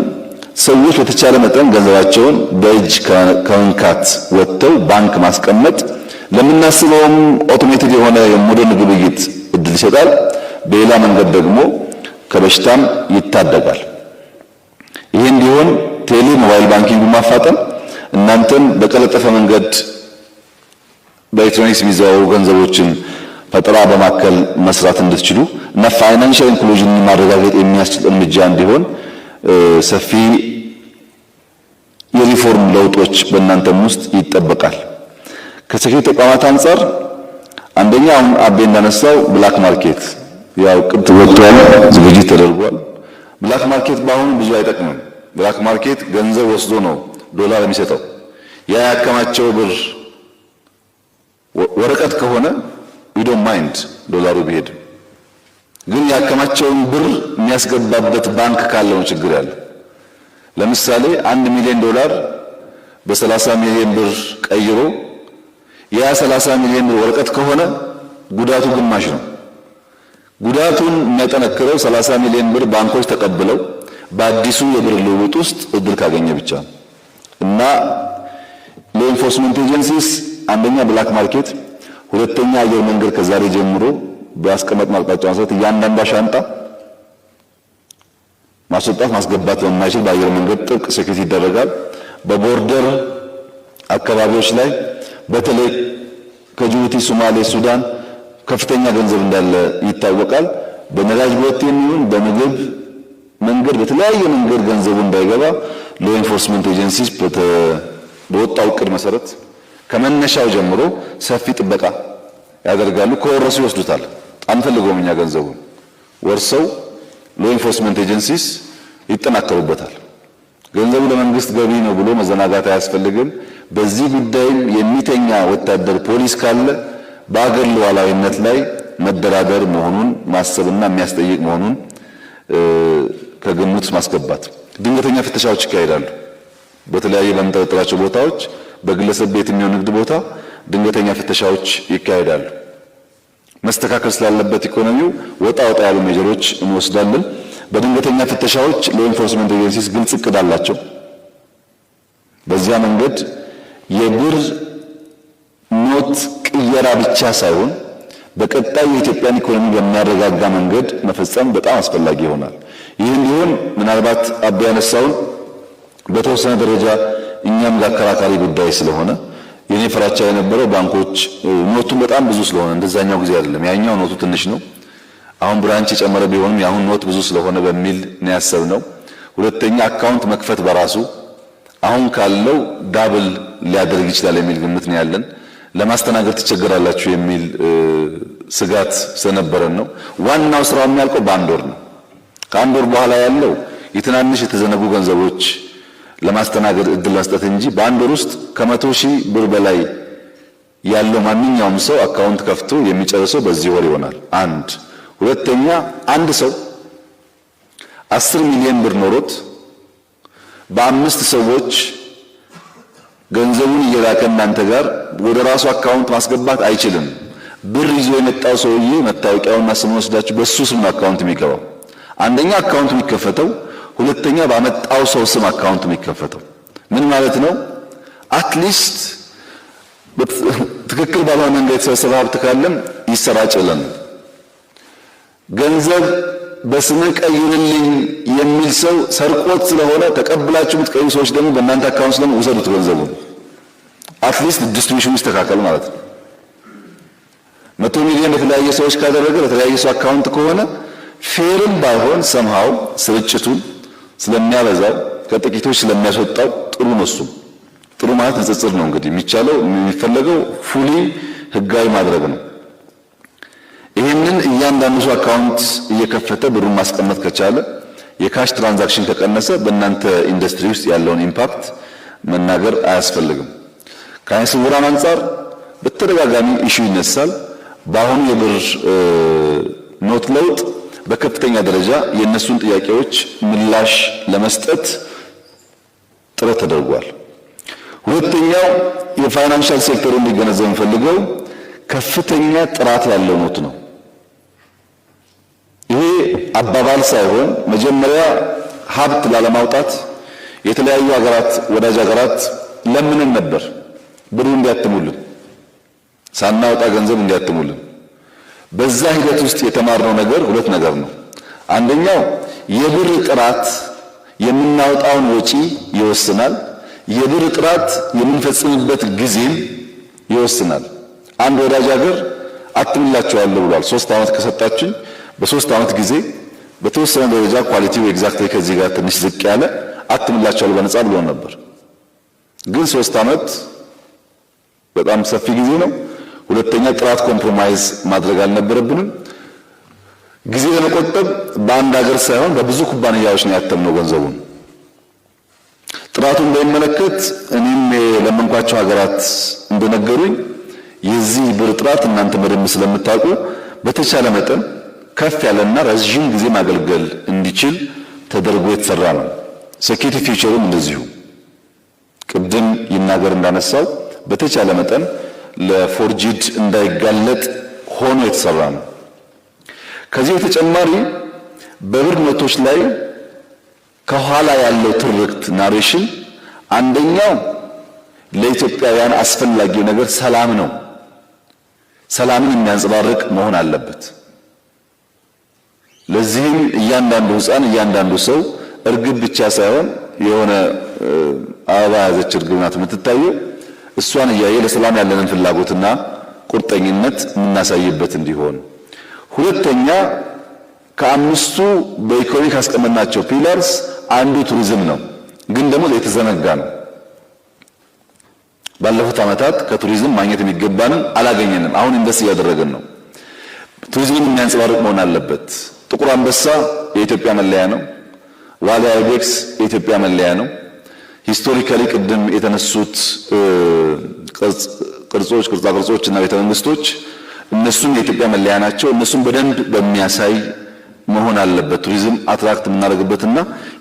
S2: ሰዎች በተቻለ መጠን ገንዘባቸውን በእጅ ከመንካት ወጥተው ባንክ ማስቀመጥ ለምናስበውም ኦቶሜትድ የሆነ የሞደርን ግብይት እድል ይሰጣል። በሌላ መንገድ ደግሞ ከበሽታም ይታደጋል። ይሄ እንዲሆን ቴሌ ሞባይል ባንኪንግ ማፋጠን፣ እናንተም በቀለጠፈ መንገድ በኤሌክትሮኒክስ የሚዘዋወሩ ገንዘቦችን ፈጠራ በማከል መስራት እንድትችሉ እና ፋይናንሻል ኢንክሉዥን ማረጋገጥ የሚያስችል እርምጃ እንዲሆን ሰፊ የሪፎርም ለውጦች በእናንተም ውስጥ ይጠበቃል። ከሴኩሪቲ ተቋማት አንፃር አንደኛ አሁን አቤ እንዳነሳው ብላክ ማርኬት ያው ቅድ ወጥቷል፣ ዝግጅት ተደርጓል። ብላክ ማርኬት በአሁኑ ብዙ አይጠቅምም። ብላክ ማርኬት ገንዘብ ወስዶ ነው ዶላር የሚሰጠው። ያ ያከማቸው ብር ወረቀት ከሆነ we don't mind ዶላሩ ቢሄድ፣ ግን ያከማቸውን ብር የሚያስገባበት ባንክ ካለው ችግር ያለው። ለምሳሌ 1 ሚሊዮን ዶላር በ30 ሚሊዮን ብር ቀይሮ ያ 30 ሚሊዮን ብር ወረቀት ከሆነ ጉዳቱ ግማሽ ነው። ጉዳቱን የሚያጠነክረው 30 ሚሊዮን ብር ባንኮች ተቀብለው በአዲሱ የብር ልውውጥ ውስጥ እድል ካገኘ ብቻ ነው። እና ለኢንፎርስመንት ኤጀንሲስ አንደኛ ብላክ ማርኬት፣ ሁለተኛ አየር መንገድ ከዛሬ ጀምሮ በአስቀመጥነው አቅጣጫ መሰረት እያንዳንዷ ሻንጣ ማስወጣት ማስገባት በማይችል በአየር መንገድ ጥብቅ ሴኩሪቲ ይደረጋል። በቦርደር አካባቢዎች ላይ በተለይ ከጅቡቲ፣ ሶማሌ፣ ሱዳን ከፍተኛ ገንዘብ እንዳለ ይታወቃል። በነዳጅ ቦቴ የሚሆን በምግብ መንገድ በተለያየ መንገድ ገንዘቡ እንዳይገባ ለኢንፎርስመንት ኤጀንሲስ በወጣው ዕቅድ መሰረት ከመነሻው ጀምሮ ሰፊ ጥበቃ ያደርጋሉ። ከወረሱ ይወስዱታል። አንፈልገውም እኛ ገንዘቡን ወርሰው ለኢንፎርስመንት ኤጀንሲስ ይጠናከሩበታል። ገንዘቡ ለመንግስት ገቢ ነው ብሎ መዘናጋት አያስፈልግም። በዚህ ጉዳይም የሚተኛ ወታደር ፖሊስ ካለ በአገር ሉዓላዊነት ላይ መደራደር መሆኑን ማሰብና የሚያስጠይቅ መሆኑን ከግምት ማስገባት። ድንገተኛ ፍተሻዎች ይካሄዳሉ። በተለያየ በምንጠረጥራቸው ቦታዎች በግለሰብ ቤት የሚሆን ንግድ ቦታ ድንገተኛ ፍተሻዎች ይካሄዳሉ። መስተካከል ስላለበት ኢኮኖሚው ወጣ ያሉ ሜጀሮች እንወስዳለን። በድንገተኛ ፍተሻዎች ለኢንፎርስመንት ኤጀንሲስ ግልጽ እቅድ አላቸው። በዚያ መንገድ የብር ኖት ቅየራ ብቻ ሳይሆን በቀጣይ የኢትዮጵያን ኢኮኖሚ በሚያረጋጋ መንገድ መፈጸም በጣም አስፈላጊ ይሆናል። ይህ እንዲሆን ምናልባት አቤ ያነሳውን በተወሰነ ደረጃ እኛም ጋር አከራካሪ ጉዳይ ስለሆነ የኔ ፍራቻ የነበረው ባንኮች ኖቱን በጣም ብዙ ስለሆነ እንደዛኛው ጊዜ አይደለም፣ ያኛው ኖቱ ትንሽ ነው። አሁን ብራንች የጨመረ ቢሆንም ያሁን ኖት ብዙ ስለሆነ በሚል ነው ያሰብነው። ሁለተኛ አካውንት መክፈት በራሱ አሁን ካለው ዳብል ሊያደርግ ይችላል የሚል ግምት ነው ያለን። ለማስተናገድ ትቸገራላችሁ የሚል ስጋት ስለነበረን ነው። ዋናው ስራው የሚያልቀው በአንድ ወር ነው። ከአንድ ወር በኋላ ያለው የትናንሽ የተዘነጉ ገንዘቦች ለማስተናገድ እድል መስጠት እንጂ በአንድ ወር ውስጥ ከ100,000 ብር በላይ ያለው ማንኛውም ሰው አካውንት ከፍቶ የሚጨርሰው በዚህ ወር ይሆናል። አንድ ሁለተኛ አንድ ሰው 10 ሚሊዮን ብር ኖሮት በአምስት ሰዎች ገንዘቡን እየላከ እናንተ ጋር ወደ ራሱ አካውንት ማስገባት አይችልም። ብር ይዞ የመጣው ሰውዬ መታወቂያውና ስሙን ወስዳችሁ በሱ ስም አካውንት የሚገባው። አንደኛ አካውንት የሚከፈተው፣ ሁለተኛ ባመጣው ሰው ስም አካውንት የሚከፈተው። ምን ማለት ነው? አትሊስት ትክክል ባልሆነ መንገድ የተሰበሰበ ሀብት ካለም ይሰራጭ ብለን ገንዘብ በስመ ቀይርልኝ የሚል ሰው ሰርቆት ስለሆነ ተቀብላችሁ የምትቀይሩ ሰዎች ደግሞ በእናንተ አካውንት ደግሞ ውሰዱት ገንዘቡን። አትሊስት ዲስትሪቢዩሽኑ ይስተካከል ማለት ነው። 100 ሚሊዮን ለተለያየ ሰዎች ካደረገ ለተለያየ ሰው አካውንት ከሆነ ፌርም ባይሆን ሰምሃው ስርጭቱን ስለሚያበዛው ከጥቂቶች ስለሚያስወጣው ጥሩ ነው። እሱም ጥሩ ማለት ንጽጽር ነው። እንግዲህ የሚቻለው የሚፈለገው ፉሊ ህጋዊ ማድረግ ነው። ይሄንን እያንዳንዱ ሰው አካውንት እየከፈተ ብሩን ማስቀመጥ ከቻለ የካሽ ትራንዛክሽን ከቀነሰ በእናንተ ኢንዱስትሪ ውስጥ ያለውን ኢምፓክት መናገር አያስፈልግም። ከዓይነ ስውራን አንጻር በተደጋጋሚ ኢሹ ይነሳል። በአሁኑ የብር ኖት ለውጥ በከፍተኛ ደረጃ የእነሱን ጥያቄዎች ምላሽ ለመስጠት ጥረት ተደርጓል። ሁለተኛው የፋይናንሻል ሴክተሩ እንዲገነዘብ የሚፈልገው ከፍተኛ ጥራት ያለው ኖት ነው። ይሄ አባባል ሳይሆን መጀመሪያ ሀብት ላለማውጣት የተለያዩ ሀገራት ወዳጅ ሀገራት ለምንን ነበር ብሩ እንዲያትሙልን፣ ሳናወጣ ገንዘብ እንዲያትሙልን። በዛ ሂደት ውስጥ የተማርነው ነገር ሁለት ነገር ነው። አንደኛው የብር ጥራት የምናወጣውን ወጪ ይወስናል። የብር ጥራት የምንፈጽምበት ጊዜም ይወስናል። አንድ ወዳጅ ሀገር አትምላቸዋለሁ ብሏል። 3 ዓመት ከሰጣችን በ3 ዓመት ጊዜ በተወሰነ ደረጃ ኳሊቲው ኤግዛክትሊ ከዚህ ጋር ትንሽ ዝቅ ያለ አትምላቸዋለሁ በነፃ ብሎ ነበር። ግን 3 ዓመት በጣም ሰፊ ጊዜ ነው። ሁለተኛ ጥራት ኮምፕሮማይዝ ማድረግ አልነበረብንም። ጊዜ ለመቆጠብ በአንድ ሀገር ሳይሆን በብዙ ኩባንያዎች ነው ያተምነው ገንዘቡን። ጥራቱን በሚመለከት እኔም ለመንኳቸው ሀገራት እንደነገሩኝ የዚህ ብር ጥራት እናንተ በደንብ ስለምታውቁ በተቻለ መጠን ከፍ ያለና ረጅም ጊዜ ማገልገል እንዲችል ተደርጎ የተሰራ ነው። ሴኪዩሪቲ ፊውቸሩም እንደዚሁ ቅድም ይናገር እንዳነሳው በተቻለ መጠን ለፎርጂድ እንዳይጋለጥ ሆኖ የተሰራ ነው። ከዚህ በተጨማሪ በብር ኖቶች ላይ ከኋላ ያለው ትርክት ናሬሽን አንደኛው ለኢትዮጵያውያን አስፈላጊው ነገር ሰላም ነው። ሰላምን የሚያንጸባርቅ መሆን አለበት። ለዚህም እያንዳንዱ ሕፃን እያንዳንዱ ሰው እርግብ ብቻ ሳይሆን የሆነ አበባ ያዘች እርግብ ናት የምትታየው። እሷን እያየ ለሰላም ያለንን ፍላጎትና ቁርጠኝነት የምናሳይበት እንዲሆን። ሁለተኛ ከአምስቱ በኢኮኖሚ ካስቀመጥናቸው ፒላርስ አንዱ ቱሪዝም ነው፣ ግን ደግሞ የተዘነጋ ነው። ባለፉት ዓመታት ከቱሪዝም ማግኘት የሚገባንን አላገኘንም። አሁን ኢንቨስት እያደረግን ነው። ቱሪዝምን የሚያንጸባርቅ መሆን አለበት። ጥቁር አንበሳ የኢትዮጵያ መለያ ነው። ዋልያ አይቤክስ የኢትዮጵያ መለያ ነው። ሂስቶሪካሊ ቅድም የተነሱት ቅርጾች እና ቤተ መንግስቶች እነሱም የኢትዮጵያ መለያ ናቸው። እነሱም በደንብ በሚያሳይ መሆን አለበት። ቱሪዝም አትራክት የምናደርግበትና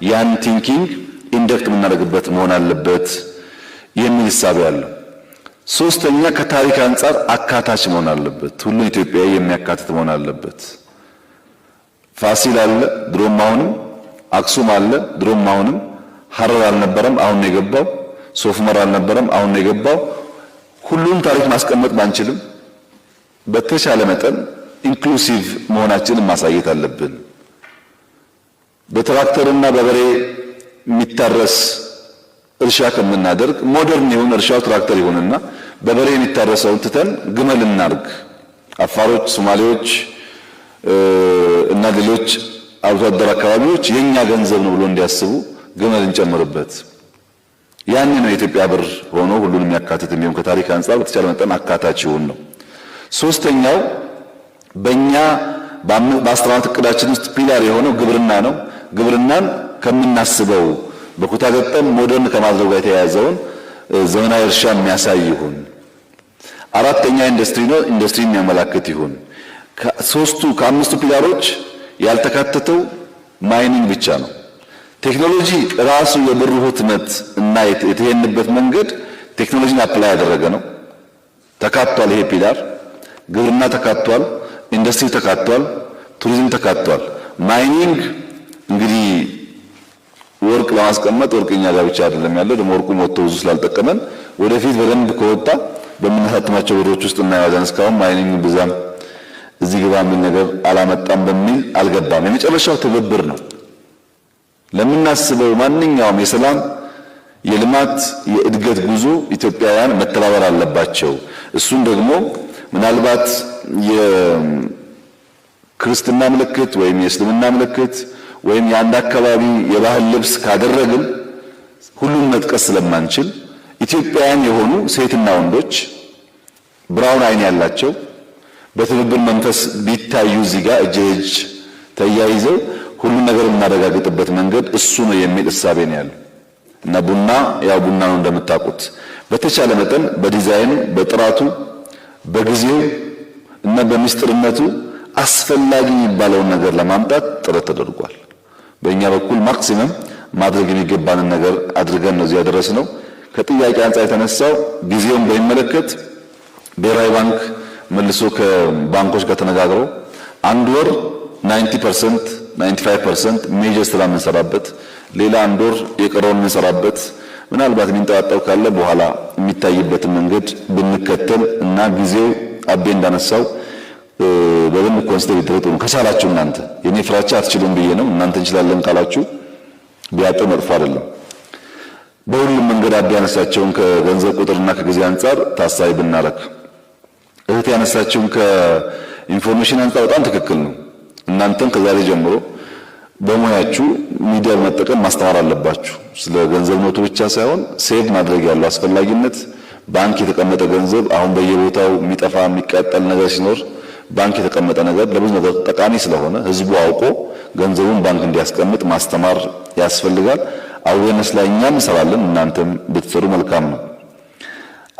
S2: ያን ቲንኪንግ ኢንደክት የምናደርግበት መሆን አለበት የሚል ሂሳብ ያለው። ሶስተኛ ከታሪክ አንጻር አካታች መሆን አለበት። ሁሉም ኢትዮጵያዊ የሚያካትት መሆን አለበት። ፋሲል አለ ድሮም አሁንም፣ አክሱም አለ ድሮም አሁንም፣ ሐረር አልነበረም አሁን ነው የገባው፣ ሶፍ ዑመር አልነበረም አሁን ነው የገባው። ሁሉም ታሪክ ማስቀመጥ ባንችልም በተሻለ መጠን ኢንክሉሲቭ መሆናችንን ማሳየት አለብን። በትራክተርና በበሬ የሚታረስ እርሻ ከምናደርግ ሞደርን ይሁን እርሻው ትራክተር ይሁንና በበሬ የሚታረሰውን ትተን ግመል እናርግ። አፋሮች፣ ሶማሌዎች እና ሌሎች አርሶ አደር አካባቢዎች የኛ ገንዘብ ነው ብሎ እንዲያስቡ ግመል እንጨምርበት። ያን ነው የኢትዮጵያ ብር ሆኖ ሁሉንም የሚያካትት የሚሆን ከታሪክ አንጻር በተቻለ መጠን አካታች ይሁን ነው። ሶስተኛው በእኛ በ10 ዓመት እቅዳችን ውስጥ ፒላር የሆነው ግብርና ነው። ግብርናን ከምናስበው በኩታ ገጠም ሞደርን ከማድረግ ጋር የተያያዘውን ዘመናዊ እርሻ የሚያሳይ ይሁን። አራተኛ ኢንዱስትሪ ነው፣ ኢንዱስትሪ የሚያመላክት ይሁን። ከአምስቱ ፒላሮች ያልተካተተው ማይኒንግ ብቻ ነው። ቴክኖሎጂ ራሱ የብሩ ህትመት እና የተሄንበት መንገድ ቴክኖሎጂን አፕላይ ያደረገ ነው። ተካቷል ይሄ ፒላር። ግብርና ተካቷል፣ ኢንዱስትሪ ተካቷል፣ ቱሪዝም ተካቷል። ማይኒንግ እንግዲህ ወርቅ ለማስቀመጥ ወርቅኛ ጋር ብቻ አይደለም ያለው ደግሞ ወርቁ ሞቶ ብዙ ስላልጠቀመን ወደፊት በደንብ ከወጣ በምናሳትማቸው ብሮች ውስጥ እናያለን። እስካሁን ማይኒንግ ብዛም እዚህ ግባ የሚል ነገር አላመጣም በሚል አልገባም። የመጨረሻው ትብብር ነው። ለምናስበው ማንኛውም የሰላም የልማት የእድገት ጉዞ ኢትዮጵያውያን መተባበር አለባቸው። እሱን ደግሞ ምናልባት የክርስትና ምልክት ወይም የእስልምና ምልክት ወይም የአንድ አካባቢ የባህል ልብስ ካደረግን ሁሉን መጥቀስ ስለማንችል ኢትዮጵያውያን የሆኑ ሴትና ወንዶች ብራውን አይን ያላቸው በትብብር መንፈስ ቢታዩ እዚህ ጋር እጅ ለእጅ ተያይዘው ሁሉ ነገር የምናረጋግጥበት መንገድ እሱ ነው የሚል እሳቤ ነው ያለው እና ቡና ያው ቡና ነው እንደምታውቁት በተቻለ መጠን በዲዛይኑ በጥራቱ በጊዜው እና በሚስጥርነቱ አስፈላጊ የሚባለውን ነገር ለማምጣት ጥረት ተደርጓል። በእኛ በኩል ማክሲመም ማድረግ የሚገባንን ነገር አድርገን ነው እዚህ ያደረስነው። ከጥያቄ አንጻር የተነሳው ጊዜውን በሚመለከት ብሔራዊ ባንክ መልሶ ከባንኮች ጋር ተነጋግሮ አንድ ወር 90% 95% ሜጀር ስራ የምንሰራበት ሌላ አንድ ወር የቀረውን የምንሰራበት ምናልባት የሚንጠባጠብ ካለ በኋላ የሚታይበትን መንገድ ብንከተል እና ጊዜው አቤ እንዳነሳው በደንብ ኮንሲደር ይደረግ ነው። ከቻላችሁ እናንተ የኔ ፍራቻ አትችሉም ብዬ ነው። እናንተ እንችላለን ካላችሁ ቢያጡ መጥፎ አይደለም። በሁሉም መንገድ አቤ ያነሳቸውን ከገንዘብ ቁጥርና ከጊዜ አንጻር ታሳቢ ብናረግ እህት ያነሳቸውን ከኢንፎርሜሽን አንጻር በጣም ትክክል ነው። እናንተም ከዛሬ ጀምሮ በሙያችሁ ሚዲያ በመጠቀም ማስተማር አለባችሁ። ስለ ገንዘብ ኖቱ ብቻ ሳይሆን ሴቭ ማድረግ ያለው አስፈላጊነት ባንክ የተቀመጠ ገንዘብ አሁን በየቦታው የሚጠፋ የሚቃጠል ነገር ሲኖር ባንክ የተቀመጠ ነገር ለብዙ ነገር ጠቃሚ ስለሆነ ህዝቡ አውቆ ገንዘቡን ባንክ እንዲያስቀምጥ ማስተማር ያስፈልጋል። አዌርነስ ላይ እኛም እንሰራለን፣ እናንተም ብትሰሩ መልካም ነው።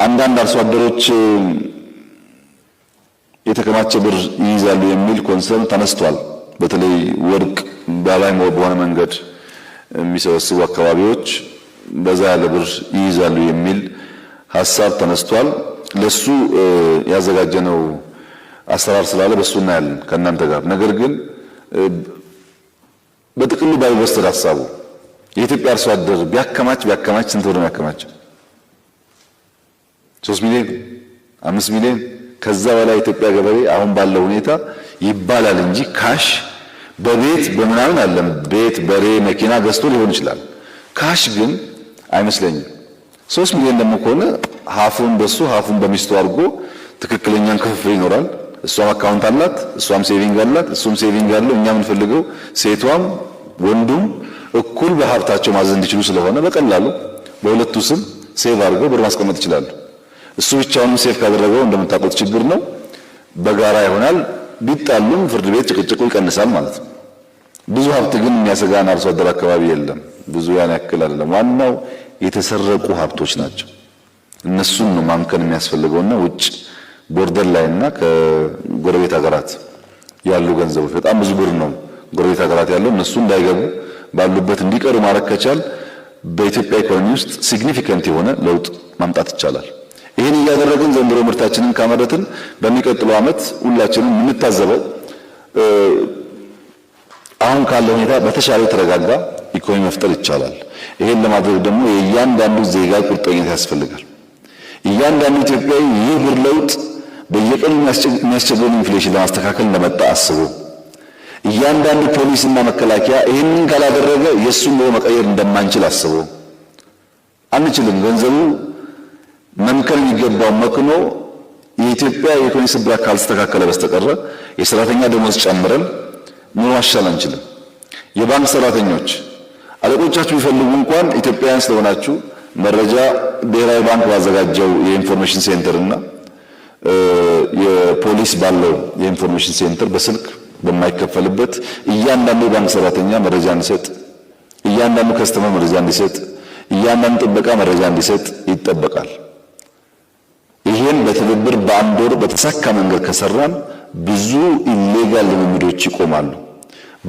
S2: አንዳንድ አርሶ አደሮች የተከማቸ ብር ይይዛሉ የሚል ኮንሰርን ተነስቷል። በተለይ ወርቅ ባላይ በሆነ መንገድ የሚሰበስቡ አካባቢዎች በዛ ያለ ብር ይይዛሉ የሚል ሐሳብ ተነስቷል። ለሱ ያዘጋጀነው አሰራር ስላለ በሱ እናያለን ከእናንተ ጋር። ነገር ግን በጥቅሉ ባይወሰድ ሐሳቡ የኢትዮጵያ አርሶ አደር ቢያከማች ስንት ብር ነው ያከማቸው? 3 ሚሊዮን 5 ሚሊዮን ከዛ በላይ ኢትዮጵያ ገበሬ አሁን ባለው ሁኔታ ይባላል እንጂ ካሽ በቤት በምናምን አለም ቤት በሬ መኪና ገዝቶ ሊሆን ይችላል። ካሽ ግን አይመስለኝም። 3 ሚሊዮን ደግሞ ከሆነ ሀፉን በሱ ሀፉን በሚስቱ አድርጎ ትክክለኛን ክፍፍል ይኖራል። እሷም አካውንት አላት፣ እሷም ሴቪንግ አላት፣ እሱም ሴቪንግ አለው። እኛ የምንፈልገው ሴቷም ወንዱም እኩል በሀብታቸው ማዘዝ እንዲችሉ ስለሆነ በቀላሉ በሁለቱ ስም ሴቭ አድርገው ብር ማስቀመጥ ይችላሉ። እሱ ብቻውንም ሴፍ ካደረገው እንደምታውቁት ችግር ነው፣ በጋራ ይሆናል። ቢጣሉም ፍርድ ቤት ጭቅጭቁ ይቀንሳል ማለት ነው። ብዙ ሀብት ግን የሚያሰጋን አርሶ አደር አካባቢ የለም። ብዙ ያን ያክል አይደለም። ዋናው የተሰረቁ ሀብቶች ናቸው። እነሱን ነው ማምከን የሚያስፈልገውና ውጭ ቦርደር ላይና ከጎረቤት ሀገራት ያሉ ገንዘቦች በጣም ብዙ ብር ነው ጎረቤት ሀገራት ያለው እነሱ እንዳይገቡ ባሉበት እንዲቀሩ ማድረግ ከቻል በኢትዮጵያ ኢኮኖሚ ውስጥ ሲግኒፊካንት የሆነ ለውጥ ማምጣት ይቻላል። ይሄን እያደረግን ዘንድሮ ምርታችንን ካመረትን በሚቀጥለው ዓመት ሁላችንም የምንታዘበው አሁን ካለው ሁኔታ በተሻለ ተረጋጋ ኢኮኖሚ መፍጠር ይቻላል። ይሄን ለማድረግ ደግሞ የእያንዳንዱ ዜጋ ቁርጠኝነት ያስፈልጋል። እያንዳንዱ ኢትዮጵያዊ ይህ ብር ለውጥ በየቀኑ የሚያስቸግረውን ኢንፍሌሽን ለማስተካከል እንደመጣ አስቦ እያንዳንዱ ፖሊስና መከላከያ ይህንን ካላደረገ የሱን ነው መቀየር እንደማንችል አስቦ አንችልም። ገንዘቡ መምከን የሚገባው መክኖ የኢትዮጵያ የኢኮኖሚ ስብራት ካልተስተካከለ በስተቀር የሰራተኛ ደሞዝ ጨምረን ኑሮ ማሻሻል አንችልም። የባንክ ሰራተኞች አለቆቻችሁ ቢፈልጉ እንኳን ኢትዮጵያውያን ስለሆናችሁ መረጃ ብሔራዊ ባንክ ባዘጋጀው የኢንፎርሜሽን ሴንተር እና የፖሊስ ባለው የኢንፎርሜሽን ሴንተር በስልክ በማይከፈልበት እያንዳንዱ ባንክ ሰራተኛ መረጃ እንዲሰጥ፣ እያንዳንዱ ከስተመር መረጃ እንዲሰጥ፣ እያንዳንዱ ጥበቃ መረጃ እንዲሰጥ ይጠበቃል። ይሄን በትብብር በአንድ ወር በተሳካ መንገድ ከሰራን ብዙ ኢሌጋል ልምምዶች ይቆማሉ።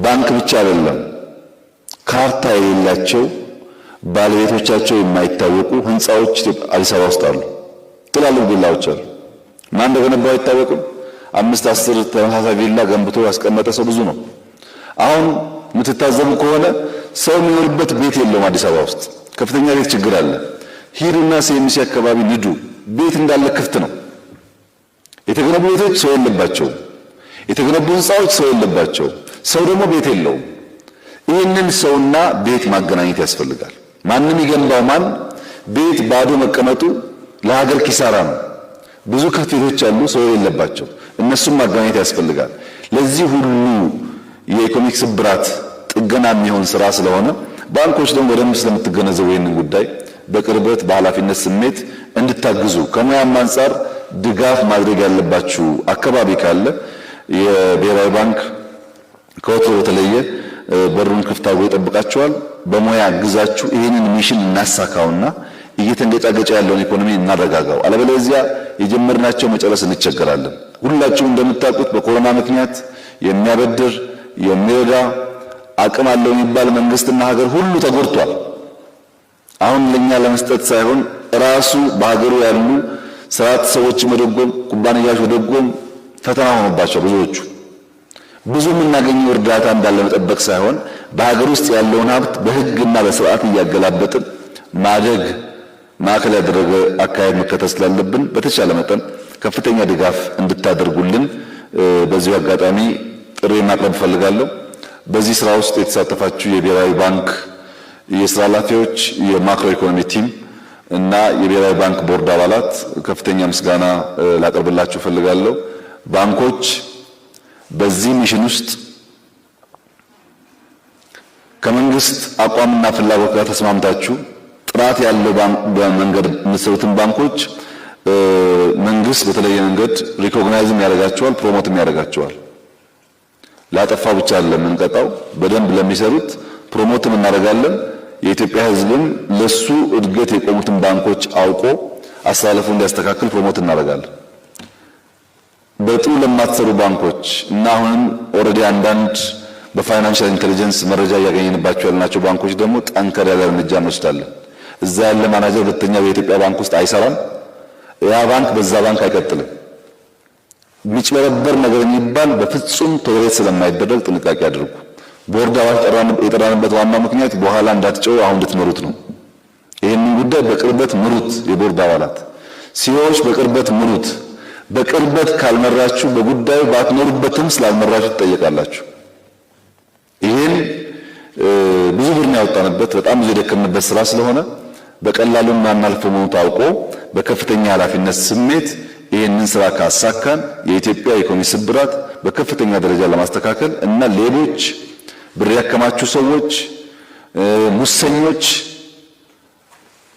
S2: ባንክ ብቻ አይደለም፣ ካርታ የሌላቸው ባለቤቶቻቸው የማይታወቁ ህንጻዎች አዲስ አበባ ውስጥ አሉ። ትላልቅ ቪላዎች አሉ። ማን እንደገነባው አይታወቅም። 5 10 ተመሳሳይ ቪላ ገንብቶ ያስቀመጠ ሰው ብዙ ነው። አሁን የምትታዘቡ ከሆነ ሰው የሚኖርበት ቤት የለውም። አዲስ አበባ ውስጥ ከፍተኛ ቤት ችግር አለ። ሂዱና ሲኤምሲ አካባቢ ንዱ፣ ቤት እንዳለ ክፍት ነው። የተገነቡ ቤቶች ሰው የለባቸው፣ የተገነቡ ህንፃዎች ሰው የለባቸው። ሰው ደግሞ ቤት የለውም። ይህንን ሰውና ቤት ማገናኘት ያስፈልጋል። ማንም ይገንባው ማን ቤት ባዶ መቀመጡ ለሀገር ኪሳራ ነው። ብዙ ክፍት ቤቶች አሉ ሰው የሌለባቸው፣ እነሱም ማገናኘት ያስፈልጋል። ለዚህ ሁሉ የኢኮኖሚክ ስብራት ጥገና የሚሆን ስራ ስለሆነ ባንኮች ደግሞ በደንብ ስለምትገነዘቡ ይህንን ጉዳይ በቅርበት በኃላፊነት ስሜት እንድታግዙ ከሙያም አንጻር ድጋፍ ማድረግ ያለባችሁ አካባቢ ካለ የብሔራዊ ባንክ ከወትሮ በተለየ በሩን ክፍት አድርጎ ይጠብቃችኋል። በሙያ አግዛችሁ ይህንን ሚሽን እናሳካውና እየተንገጫገጫ ያለውን ኢኮኖሚ እናረጋጋው። አለበለዚያ የጀመርናቸው መጨረስ እንቸገራለን። ሁላችሁም እንደምታውቁት በኮሮና ምክንያት የሚያበድር የሚረዳ አቅም አለው የሚባል መንግስትና ሀገር ሁሉ ተጎድቷል። አሁን ለኛ ለመስጠት ሳይሆን ራሱ በሀገሩ ያሉ ስርዓት ሰዎች መደጎም፣ ኩባንያዎች መደጎም ፈተና ሆኖባቸው ብዙዎቹ ብዙ የምናገኘው እርዳታ እንዳለ መጠበቅ ሳይሆን በሀገር ውስጥ ያለውን ሀብት በህግና በስርዓት እያገላበጥን ማደግ ማዕከል ያደረገ አካሄድ መከተል ስላለብን በተቻለ መጠን ከፍተኛ ድጋፍ እንድታደርጉልን በዚሁ አጋጣሚ ጥሪ ማቅረብ ፈልጋለሁ። በዚህ ስራ ውስጥ የተሳተፋችሁ የብሔራዊ ባንክ የስራ ኃላፊዎች፣ የማክሮ ኢኮኖሚ ቲም እና የብሔራዊ ባንክ ቦርድ አባላት ከፍተኛ ምስጋና ላቀርብላችሁ ፈልጋለሁ። ባንኮች በዚህ ሚሽን ውስጥ ከመንግስት አቋምና ፍላጎት ጋር ተስማምታችሁ ጥራት ያለው መንገድ የምትሰሩትን ባንኮች መንግስት በተለየ መንገድ ሪኮግናይዝም ያደርጋቸዋል፣ ፕሮሞትም ያደርጋቸዋል። ላጠፋ ብቻ አይደለም የምንቀጣው፣ በደንብ ለሚሰሩት ፕሮሞትም እናደርጋለን። የኢትዮጵያ ሕዝብም ለሱ እድገት የቆሙትን ባንኮች አውቆ አስተላልፎ እንዲያስተካክል ፕሮሞት እናደርጋለን። በጥሩ ለማትሰሩ ባንኮች እና አሁንም ኦልሬዲ አንዳንድ በፋይናንሻል ኢንተለጀንስ መረጃ እያገኘንባቸው ያልናቸው ባንኮች ደግሞ ጠንከር ያለ እርምጃ እንወስዳለን። እዛ ያለ ማናጀር ሁለተኛ በኢትዮጵያ ባንክ ውስጥ አይሰራም። ያ ባንክ በዛ ባንክ አይቀጥልም። የሚጭበረበር ነገር የሚባል በፍጹም ቶሌሬት ስለማይደረግ ጥንቃቄ አድርጉ። ቦርድ አባላት የጠራንበት ዋናው ምክንያት በኋላ እንዳትጨው አሁን እንድትመሩት ነው። ይህንን ጉዳይ በቅርበት ምሩት። የቦርድ አባላት ሲኦዎች በቅርበት ምሩት። በቅርበት ካልመራችሁ በጉዳዩ ባትኖሩበትም ስላልመራችሁ ትጠየቃላችሁ። ይህን ብዙ ብር ነው ያወጣንበት፣ በጣም ብዙ የደከምንበት ስራ ስለሆነ በቀላሉ ማናልፈው መሆኑ ታውቆ በከፍተኛ ኃላፊነት ስሜት ይህንን ስራ ካሳካን የኢትዮጵያ ኢኮኖሚ ስብራት በከፍተኛ ደረጃ ለማስተካከል እና ሌሎች ብር ያከማቹ ሰዎች፣ ሙሰኞች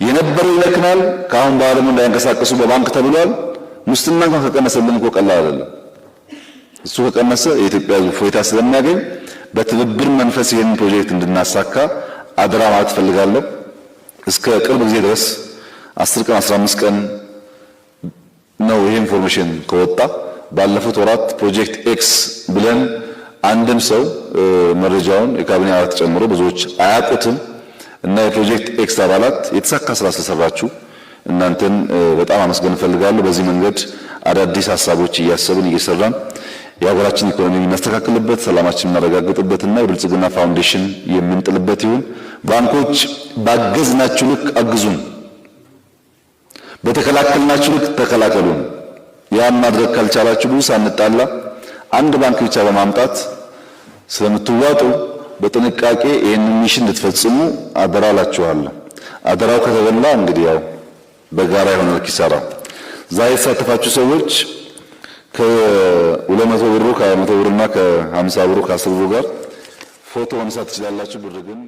S2: የነበረው ይለክናል ከአሁን በኋላ ደግሞ እንዳይንቀሳቀሱ በባንክ ተብሏል። ሙስና እንኳን ከቀነሰልን እኮ ቀላል አይደለም። እሱ ከቀነሰ የኢትዮጵያ ሕዝብ ፎይታ ስለሚያገኝ በትብብር መንፈስ ይህንን ፕሮጀክት እንድናሳካ አደራ ማለት ፈልጋለሁ። እስከ ቅርብ ጊዜ ድረስ 10 ቀን 15 ቀን ነው ይሄ ኢንፎርሜሽን ከወጣ። ባለፉት ወራት ፕሮጀክት ኤክስ ብለን አንድም ሰው መረጃውን የካቢኔ አባላት ጨምሮ ብዙዎች አያውቁትም እና የፕሮጀክት ኤክስ አባላት የተሳካ ስራ ስለሰራችሁ እናንተን በጣም አመስገን ፈልጋለሁ። በዚህ መንገድ አዳዲስ ሀሳቦች እያሰብን እየሰራን የሀገራችን ኢኮኖሚ የምናስተካክልበት፣ ሰላማችን የምናረጋግጥበትና የብልጽግና ፋውንዴሽን የምንጥልበት ይሁን። ባንኮች ባገዝናችሁ ልክ አግዙን፣ በተከላከልናችሁ ልክ ተከላከሉን። ያን ማድረግ ካልቻላችሁ ብዙ ሳንጣላ አንድ ባንክ ብቻ በማምጣት ስለምትዋጡ በጥንቃቄ ይህንን ሚሽን እንድትፈጽሙ አደራ እላችኋለሁ። አደራው ከተበላ እንግዲህ ያው በጋራ የሆነ ኪሳራ። ዛሬ የተሳተፋችሁ ሰዎች ከ200 ብሩ ከ100 ብሩና ከ50 ብሩ ከ10 ብሩ ጋር ፎቶ መነሳት ትችላላችሁ። ብር ግን